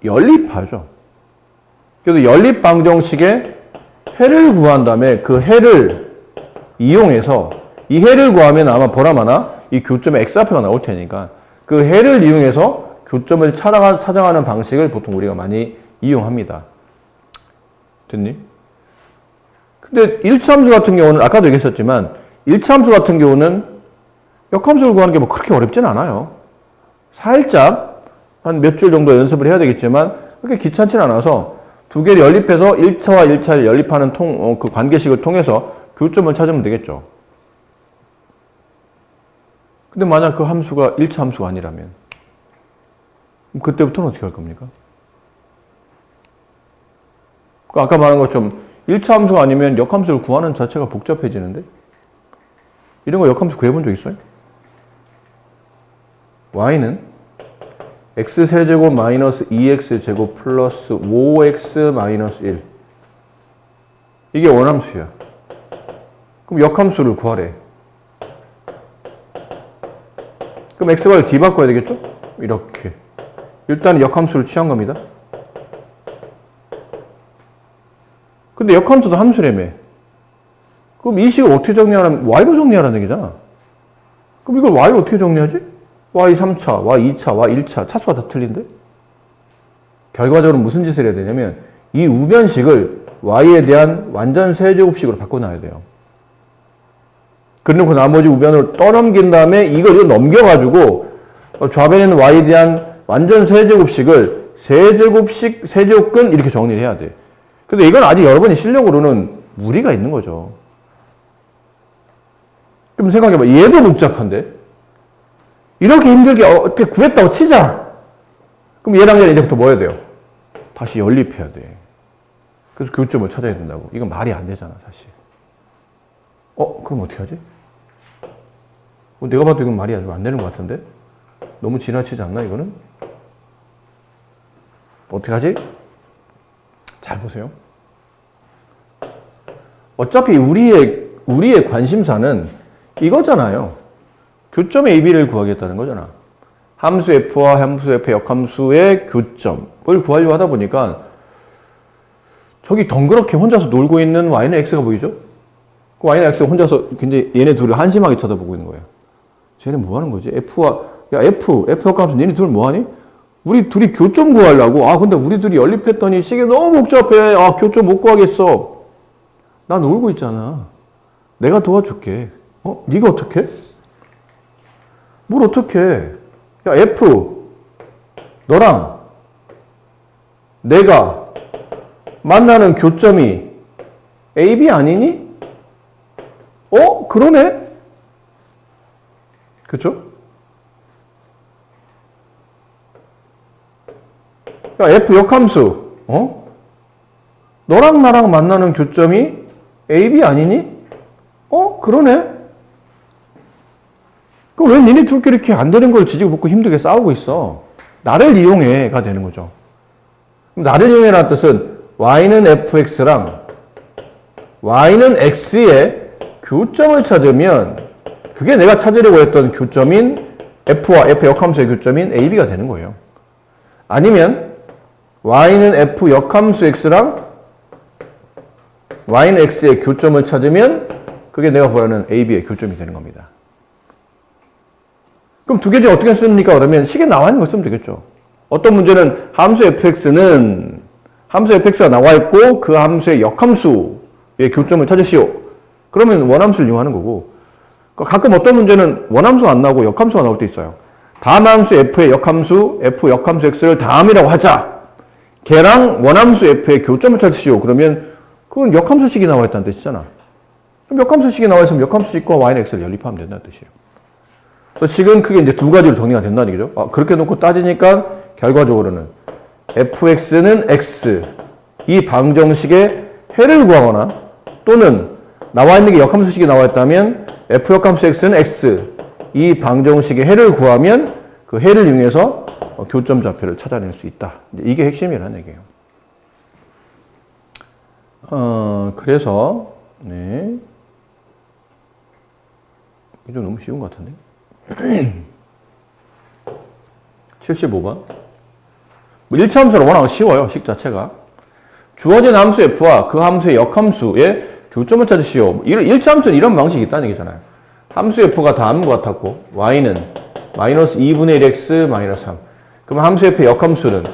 연립하죠. 그래서 연립 방정식의 해를 구한 다음에 그 해를 이용해서 이 해를 구하면 아마 보라마나 이 교점의 x좌표가 나올 테니까 그 해를 이용해서 교점을 찾아가는 방식을 보통 우리가 많이 이용합니다. 됐니? 근데 1차 함수 같은 경우는 아까도 얘기했었지만 1차 함수 같은 경우는 역함수를 구하는 게 뭐 그렇게 어렵진 않아요. 살짝 한 몇 줄 정도 연습을 해야 되겠지만 그렇게 귀찮진 않아서 두 개를 연립해서 1차와 1차를 연립하는 그 관계식을 통해서 교점을 찾으면 되겠죠. 근데 만약 그 함수가 1차 함수가 아니라면 그럼 그때부터는 어떻게 할 겁니까? 아까 말한 것처럼 1차 함수가 아니면 역함수를 구하는 자체가 복잡해지는데? 이런 거 역함수 구해본 적 있어요? y는 x세제곱 마이너스 2x제곱 플러스 5x 마이너스 1. 이게 원함수야. 그럼 역함수를 구하래. 그럼 xy를 d 바꿔야 되겠죠? 이렇게. 일단 역함수를 취한 겁니다. 근데 역함수도 함수라며. 그럼 이 식을 어떻게 정리하라면 y로 정리하라는 얘기잖아. 그럼 이걸 y로 어떻게 정리하지? y 3차, y 2차, y 1차 차수가 다 틀린데? 결과적으로 무슨 짓을 해야 되냐면 이 우변식을 y에 대한 완전 세제곱식으로 바꿔놔야 돼요. 그리고 나머지 우변을 떠넘긴 다음에 이걸 넘겨가지고 좌변에 있는 y에 대한 완전 세제곱식을 세제곱식, 세제곱근 이렇게 정리를 해야 돼. 근데 이건 아직 여러분이 실력으로는 무리가 있는 거죠. 그럼 생각해봐. 얘도 복잡한데? 이렇게 힘들게 어떻게 구했다고 치자. 그럼 얘랑 얘랑 이제부터 뭐 해야 돼요? 다시 연립해야 돼. 그래서 교점을 찾아야 된다고. 이건 말이 안 되잖아, 사실. 그럼 어떻게 하지? 내가 봐도 이건 말이 안 되는 것 같은데? 너무 지나치지 않나, 이거는? 어떻게 하지? 잘 보세요. 어차피 우리의 관심사는 이거잖아요. 교점 AB를 구하겠다는 거잖아. 함수 F와 함수 F의 역함수의 교점을 구하려고 하다 보니까 저기 덩그렇게 혼자서 놀고 있는 y는 x가 보이죠? 그 y는 x가 혼자서 굉장히 얘네 둘을 한심하게 쳐다보고 있는 거예요. 쟤네 뭐 하는 거지? F 역함수 얘네 둘 뭐 하니? 우리 둘이 교점 구하려고. 근데 우리 둘이 연립했더니 식이 너무 복잡해. 교점 못 구하겠어. 나 놀고 있잖아. 내가 도와줄게. 네가 어떻게? 뭘 어떻게? 야, F 너랑 내가 만나는 교점이 AB 아니니? 그러네? 그쵸? 야, F 역함수, 너랑 나랑 만나는 교점이 AB 아니니? 그러네? 그럼 왜 니네 둘끼리 이렇게 안 되는 걸 지지고 볶고 힘들게 싸우고 있어? 나를 이용해가 되는 거죠. 그럼 나를 이용해라는 뜻은 y는 fx랑 y는 x의 교점을 찾으면 그게 내가 찾으려고 했던 교점인 f와 f 역함수의 교점인 ab가 되는 거예요. 아니면 y는 f 역함수 x랑 y는 x의 교점을 찾으면 그게 내가 구하는 ab의 교점이 되는 겁니다. 그럼 두 개 중에 어떻게 씁니까? 그러면 식에 나와 있는 걸 쓰면 되겠죠. 어떤 문제는 함수 fx는 함수 fx가 나와 있고 그 함수의 역함수의 교점을 찾으시오. 그러면 원함수를 이용하는 거고, 가끔 어떤 문제는 원함수가 안 나오고 역함수가 나올 때 있어요. 다음 함수 f의 역함수, f 역함수 x를 다음이라고 하자. 걔랑 원함수 f의 교점을 찾으시오. 그러면 그건 역함수식이 나와 있다는 뜻이잖아. 그럼 역함수식이 나와 있으면 역함수식과 y는 x를 연립하면 된다는 뜻이에요. 그래서 식은 크게 이제 두 가지로 정리가 된다는 얘기죠. 그렇게 놓고 따지니까 결과적으로는 fx는 x, 이 방정식의 해를 구하거나 또는 나와 있는 게 역함수식이 나와 있다면 f 역함수 x는 x, 이 방정식의 해를 구하면 그 해를 이용해서 교점 좌표를 찾아낼 수 있다. 이게 핵심이라는 얘기예요. 그래서 네. 이게 좀 너무 쉬운 것 같은데? 75번. 1차 함수로 워낙 쉬워요, 식 자체가. 주어진 함수 f와 그 함수의 역함수의 교점을 찾으시오. 1차 함수는 이런 방식이 있다는 얘기잖아요. 함수 f가 다음과 같았고 y는 마이너스 2분의 1x 마이너스 3. 그럼 함수 f의 역함수는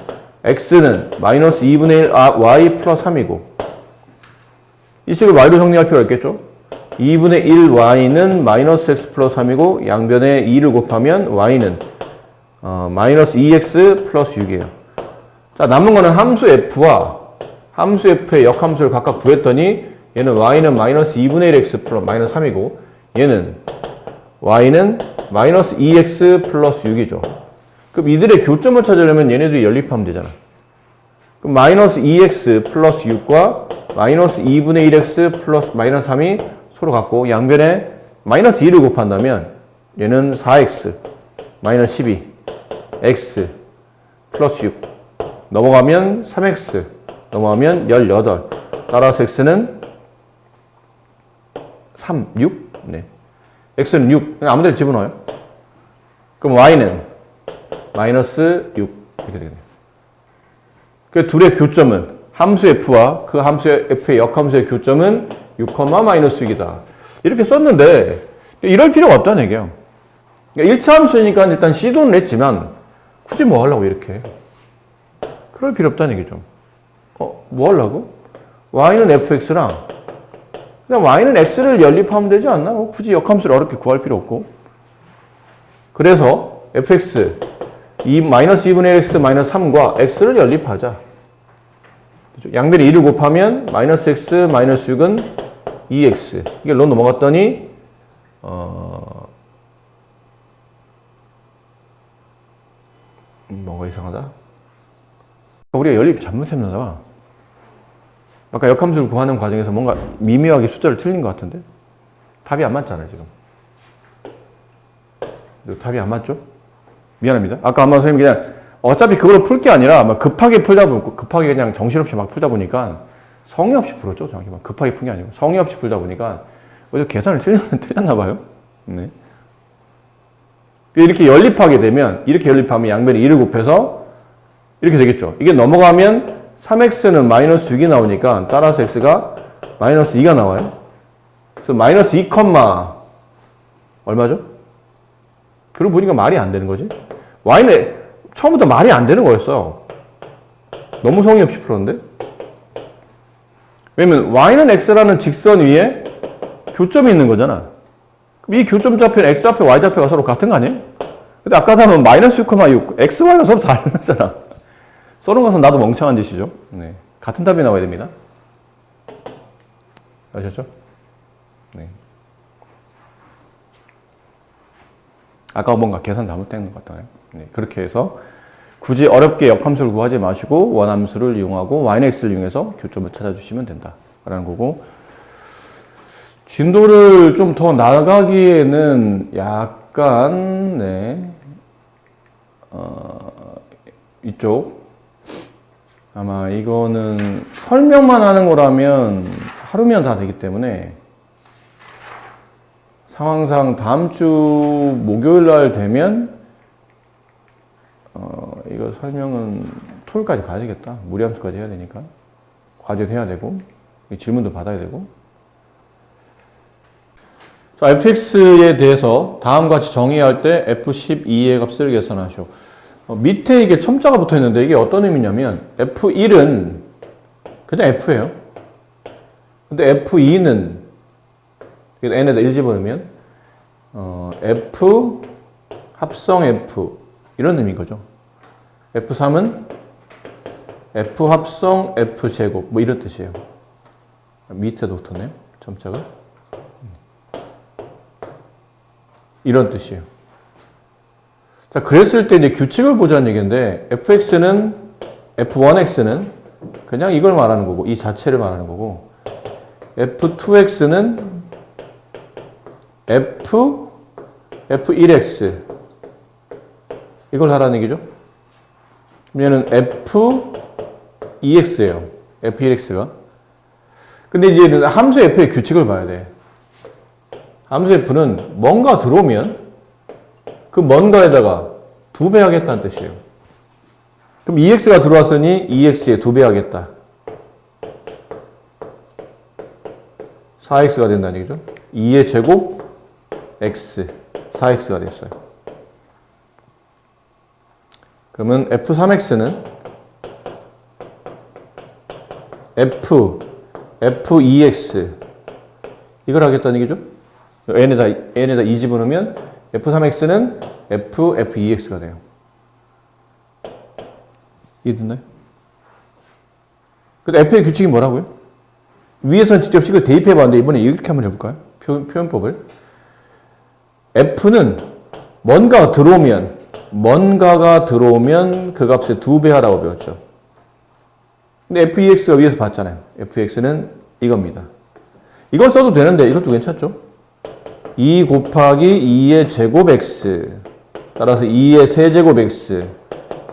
x는 마이너스 2분의 1 y 플러스 3이고 이 식을 y로 정리할 필요가 있겠죠? 2분의 1y는 마이너스 x 플러스 3이고 양변에 2를 곱하면 y는 마이너스 2x 플러스 6이에요. 자, 남은 거는 함수 f와 함수 f의 역함수를 각각 구했더니 얘는 y는 마이너스 2분의 1x 플러스 마이너스 3이고 얘는 y는 마이너스 2x 플러스 6이죠. 그럼 이들의 교점을 찾으려면 얘네들이 연립하면 되잖아. 그럼 마이너스 2x 플러스 6과 마이너스 2분의 1x 플러스 마이너스 3이 서로 같고 양변에 마이너스 2를 곱한다면 얘는 4x 마이너스 12 x 플러스 6 넘어가면 3x 넘어가면 18 따라서 x는 3, 6? 네. x는 6 그냥 아무 데나 집어넣어요. 그럼 y는 마이너스 6 이렇게 되겠네요. 그 둘의 교점은 함수 f와 그 함수 f의 역함수의 교점은 6, 마이너스 6이다. 이렇게 썼는데 이럴 필요가 없다는 얘기예요. 그러니까 1차 함수니까 일단 시도는 했지만 굳이 뭐 하려고 이렇게. 그럴 필요 없다는 얘기죠. 뭐 하려고? y는 fx랑 그냥 y는 x를 연립하면 되지 않나? 굳이 역함수를 어렵게 구할 필요 없고. 그래서 fx 마이너스 2분의 1x 마이너스 3과 x를 연립하자. 양변에 2를 곱하면 마이너스 x 마이너스 6은 2x. 이게 로 넘어갔더니 뭔가 이상하다. 우리가 연립 잘못했나 봐. 아까 역함수를 구하는 과정에서 뭔가 미묘하게 숫자를 틀린 것 같은데? 답이 안 맞잖아요, 지금. 답이 안 맞죠? 미안합니다. 아까 아마 선생님이 그냥 어차피 그걸로 풀 게 아니라 막 급하게 풀다 보고, 급하게 그냥 정신없이 막 풀다 보니까 성의 없이 풀었죠, 정확히 막 급하게 푼 게 아니고. 성의 없이 풀다 보니까 어디서 계산을 틀렸나 봐요. 네. 이렇게 연립하게 되면, 이렇게 연립하면 양변에 2를 곱해서 이렇게 되겠죠. 이게 넘어가면 3x는 마이너스 6이 나오니까 따라서 x가 마이너스 2가 나와요. 그래서 마이너스 2, 얼마죠? 그러고 보니까 말이 안 되는 거지. y는 처음부터 말이 안 되는 거였어요. 너무 성의 없이 풀었는데? 왜냐면 y는 x라는 직선 위에 교점이 있는 거잖아. 그럼 이 교점 좌표는 x 좌표, y 좌표가 서로 같은 거 아니에요? 근데 아까 사는 마이너스 6, 6, x, y가 서로 다르잖아. 써놓은 것은 나도 멍청한 짓이죠. 네. 같은 답이 나와야 됩니다. 아셨죠? 네. 아까 뭔가 계산 잘못된 것 같아요. 네. 그렇게 해서 굳이 어렵게 역함수를 구하지 마시고 원함수를 이용하고 y는 x를 이용해서 교점을 찾아주시면 된다. 라는 거고, 진도를 좀 더 나가기에는 약간, 네, 이쪽, 아마 이거는 설명만 하는 거라면 하루면 다 되기 때문에 상황상 다음 주 목요일 날 되면 이거 설명은 토요일까지 가야 되겠다. 무리함수까지 해야 되니까 과제도 해야 되고 질문도 받아야 되고. 자, fx에 대해서 다음과 같이 정의할 때 f12의 값을 계산하시오. 밑에 이게 첨자가 붙어 있는데 이게 어떤 의미냐면 f1은 그냥 f예요. 근데 f2는 n에다 1 집어넣으면 f 합성 f 이런 의미인 거죠. f3은 f 합성 f 제곱 뭐 이런 뜻이에요. 밑에도 붙었네요. 첨자가 이런 뜻이에요. 자, 그랬을 때 이제 규칙을 보자는 얘기인데, f1x는 그냥 이걸 말하는 거고, 이 자체를 말하는 거고, f2x는 f1x. 이걸 하라는 얘기죠. 얘는 f2x예요. f1x가. 근데 이제 함수 f의 규칙을 봐야 돼. 함수 f는 뭔가 들어오면 그 뭔가에다가 2배 하겠다는 뜻이에요. 그럼 2x가 들어왔으니 2x에 2배 하겠다. 4x가 된다는 얘기죠. 2의 제곱 x 4x가 됐어요. 그러면 f3x는 f2x 이걸 하겠다는 얘기죠. n에다 2 집어넣으면 f3x는 f2x가 돼요. 이해됐나요? 근데 f의 규칙이 뭐라고요? 위에서는 직접 식을 대입해 봤는데 이번에 이렇게 한번 해볼까요? 표현법을. f는 뭔가가 들어오면 그 값의 2배 하라고 배웠죠. 근데 fex가 위에서 봤잖아요. fx는 이겁니다. 이걸 써도 되는데 이것도 괜찮죠? 2 곱하기 2의 제곱 x 따라서 2의 세제곱 x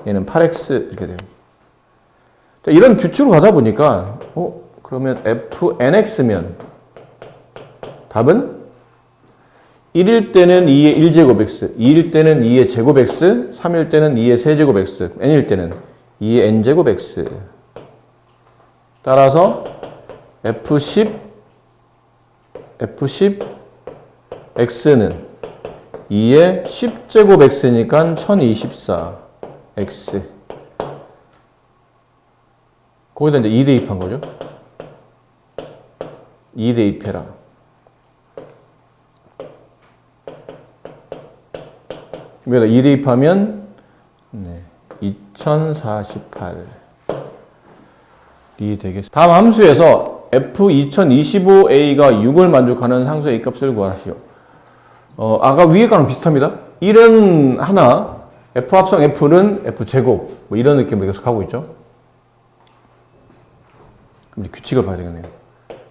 얘는 8x 이렇게 돼요. 자, 이런 규칙으로 가다 보니까 그러면 fnx면 답은 1일 때는 2의 1제곱 x, 2일 때는 2의 제곱 x, 3일 때는 2의 세제곱 x, n일 때는 2의 n제곱 x. 따라서 f10 x는 2의 10제곱 x니까 1024 x. 거기다 이제 2 대입한 거죠. 2 대입해라. 여기다 2 대입하면 2048 이 되겠습니다. 다음 함수에서 f2025a가 6을 만족하는 상수의 A값을 구하시오. 아까 위에 거랑 비슷합니다. 1은 하나, f 합성 f는 f제곱 뭐 이런 느낌으로 계속 가고 있죠. 그럼 규칙을 봐야 되겠네요.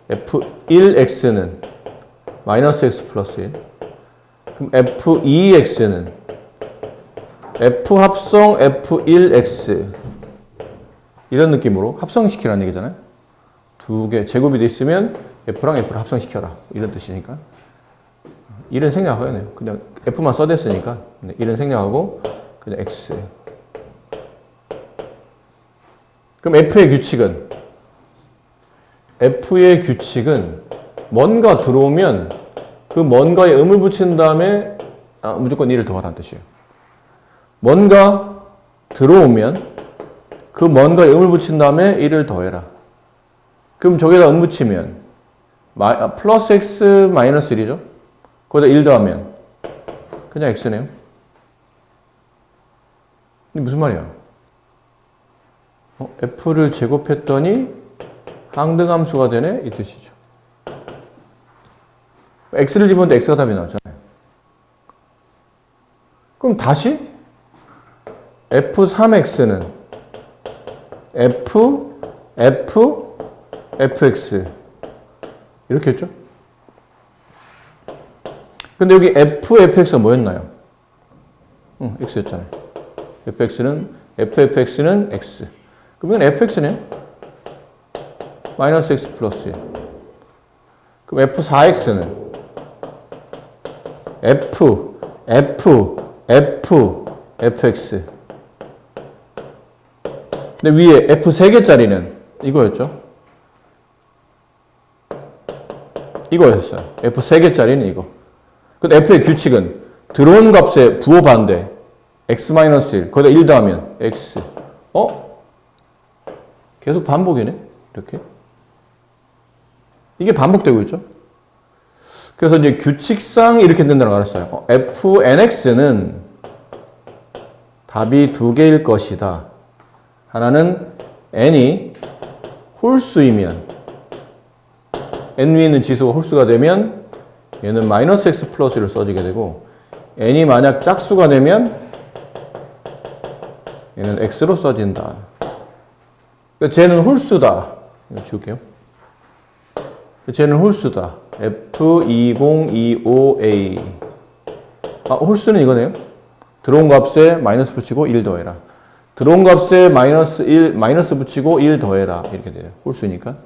f1x는 마이너스 x 플러스 1. 그럼 f2x는 f 합성 f1x 이런 느낌으로 합성시키라는 얘기잖아요. 두 개 제곱이 돼 있으면 f랑 f를 합성시켜라 이런 뜻이니까 1은 생략하겠네요. 그냥 f만 써댔으니까 1은 생략하고 그냥 x. 그럼 f의 규칙은 뭔가 들어오면 그 뭔가에 음을 붙인 다음에 무조건 1을 더하라는 뜻이에요. 뭔가 들어오면 그 뭔가에 음을 붙인 다음에 1을 더해라. 그럼 저기다 음 붙이면 플러스 x 마이너스 1이죠. 거기다 1 더하면 그냥 x네요. 근데 무슨 말이야? f를 제곱했더니 항등함수가 되네? 이 뜻이죠. x를 집었는데 x가 답이 나왔잖아요. 그럼 다시 f3x는 fx 이렇게 했죠? 근데 여기 fx가 뭐였나요? x였잖아요. fx는 x. 그러면 fx네. 마이너스 x 플러스 1. 그럼 f4x는 fx. 근데 위에 f 3개짜리는 이거였죠? 이거였어요. f 3개짜리는 이거. 근데 f의 규칙은 들어온 값에 부호 반대 x-1 거기다 1 더하면 x. 계속 반복이네. 이렇게. 이게 반복되고 있죠. 그래서 이제 규칙상 이렇게 된다고 알았어요. fnx는 답이 2개일 것이다. 하나는 n이 홀수이면 n 위에 있는 지수가 홀수가 되면 얘는 마이너스 x 플러스 1을 써지게 되고 n이 만약 짝수가 되면 얘는 x로 써진다. 그러니까 쟤는 홀수다. 이거 지울게요. 쟤는 홀수다. F2025A. 홀수는 이거네요. 들어온 값에 마이너스 붙이고 1 더해라. 들어온 값에 마이너스 붙이고 1 더해라. 이렇게 돼요. 홀수니까.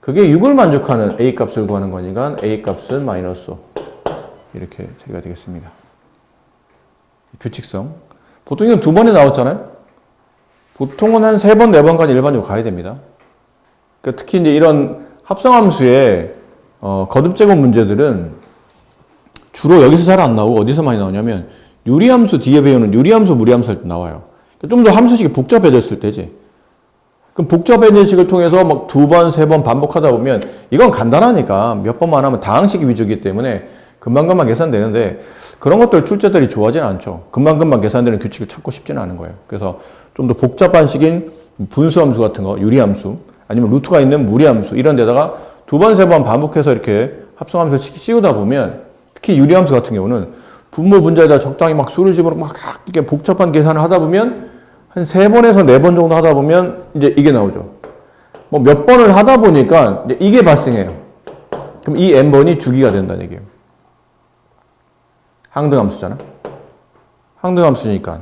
그게 6을 만족하는 A 값을 구하는 거니까 A 값은 마이너스 5. 이렇게 처리가 되겠습니다. 규칙성. 보통 이건 2번에 나왔잖아요. 보통은 한 3번, 4번까지 일반적으로 가야 됩니다. 그러니까 특히 이제 이런 합성함수의 거듭제곱 문제들은 주로 여기서 잘 안 나오고 어디서 많이 나오냐면 유리함수 뒤에 배우는 유리함수, 무리함수 할 때 나와요. 좀 더 함수식이 복잡해졌을 때지. 그럼 복잡해진 식을 통해서 막 2번, 3번 반복하다 보면 이건 간단하니까 몇 번만 하면 다항식 위주이기 때문에 금방금방 계산되는데 그런 것들 출제들이 좋아하지는 않죠. 금방금방 계산되는 규칙을 찾고 싶지는 않은 거예요. 그래서 좀 더 복잡한 식인 분수함수 같은 거, 유리함수 아니면 루트가 있는 무리함수 이런 데다가 2번, 3번 반복해서 이렇게 합성함수를 씌우다 보면 특히 유리함수 같은 경우는 분모 분자에다 적당히 막 수를 집어넣고 막 이렇게 복잡한 계산을 하다 보면 한 3번에서 4번 정도 하다 보면 이제 이게 나오죠. 뭐 몇 번을 하다 보니까 이제 이게 발생해요. 그럼 이 n번이 주기가 된다는 얘기예요. 항등함수잖아. 항등함수니까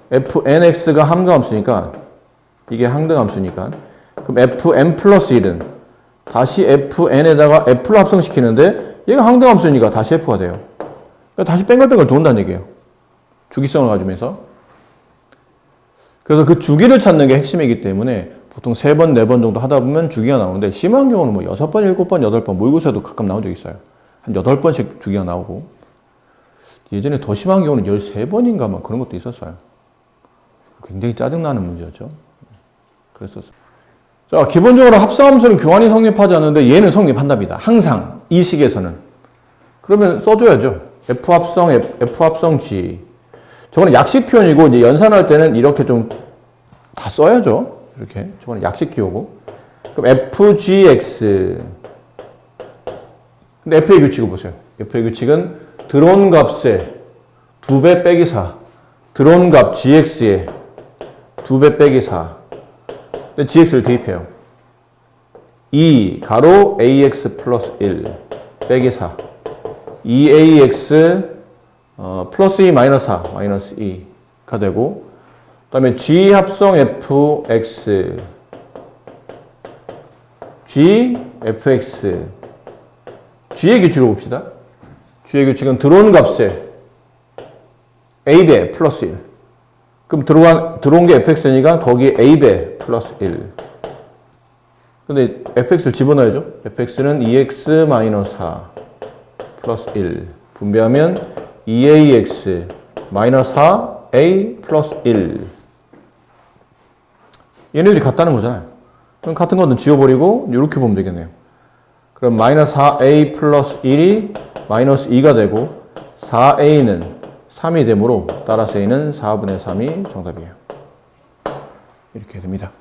fnx가 함수니까 이게 항등함수니까 그럼 fn 플러스 1은 다시 fn에다가 f를 합성시키는데 얘가 항등함수니까 다시 f가 돼요. 그러니까 다시 뺑글뺑글 돈다는 얘기예요. 주기성을 가지면서. 그래서 그 주기를 찾는 게 핵심이기 때문에 보통 3번, 4번 정도 하다 보면 주기가 나오는데 심한 경우는 뭐 6번, 7번, 8번 모의고사도 가끔 나온 적 있어요. 한 8번씩 주기가 나오고 예전에 더 심한 경우는 13번인가 막 그런 것도 있었어요. 굉장히 짜증나는 문제였죠. 그랬었어요. 자, 기본적으로 합성함수는 교환이 성립하지 않는데 얘는 성립한답니다. 항상 이 식에서는. 그러면 써줘야죠. F합성 G. 저거는 약식 표현이고 이제 연산할 때는 이렇게 좀 다 써야죠. 이렇게. 저거는 약식 기호고. 그럼 FGX. 근데 F의 규칙을 보세요. F의 규칙은 들어온 값의 2배 빼기 4. 들어온 값 GX의 2배 빼기 4. 근데 GX를 대입해요. 2 가로 AX 플러스 1 빼기 4. 2AX 플러스 2 마이너스 4 마이너스 2가 되고 그 다음에 G 합성 FX G FX G의 규칙을 봅시다. G의 규칙은 들어온 값에 A배 플러스 1. 그럼 들어온 게 fx니까 거기에 A배 플러스 1. 근데 fx를 집어넣어야죠. fx는 2x 마이너스 4 플러스 1. 분배하면 2ax 마이너스 4a 플러스 1. 얘네들이 같다는 거잖아요. 그럼 같은 거는 지워버리고 이렇게 보면 되겠네요. 그럼 마이너스 4a 플러스 1이 마이너스 2가 되고 4a는 3이 되므로 따라서 a는 4분의 3이 정답이에요. 이렇게 됩니다.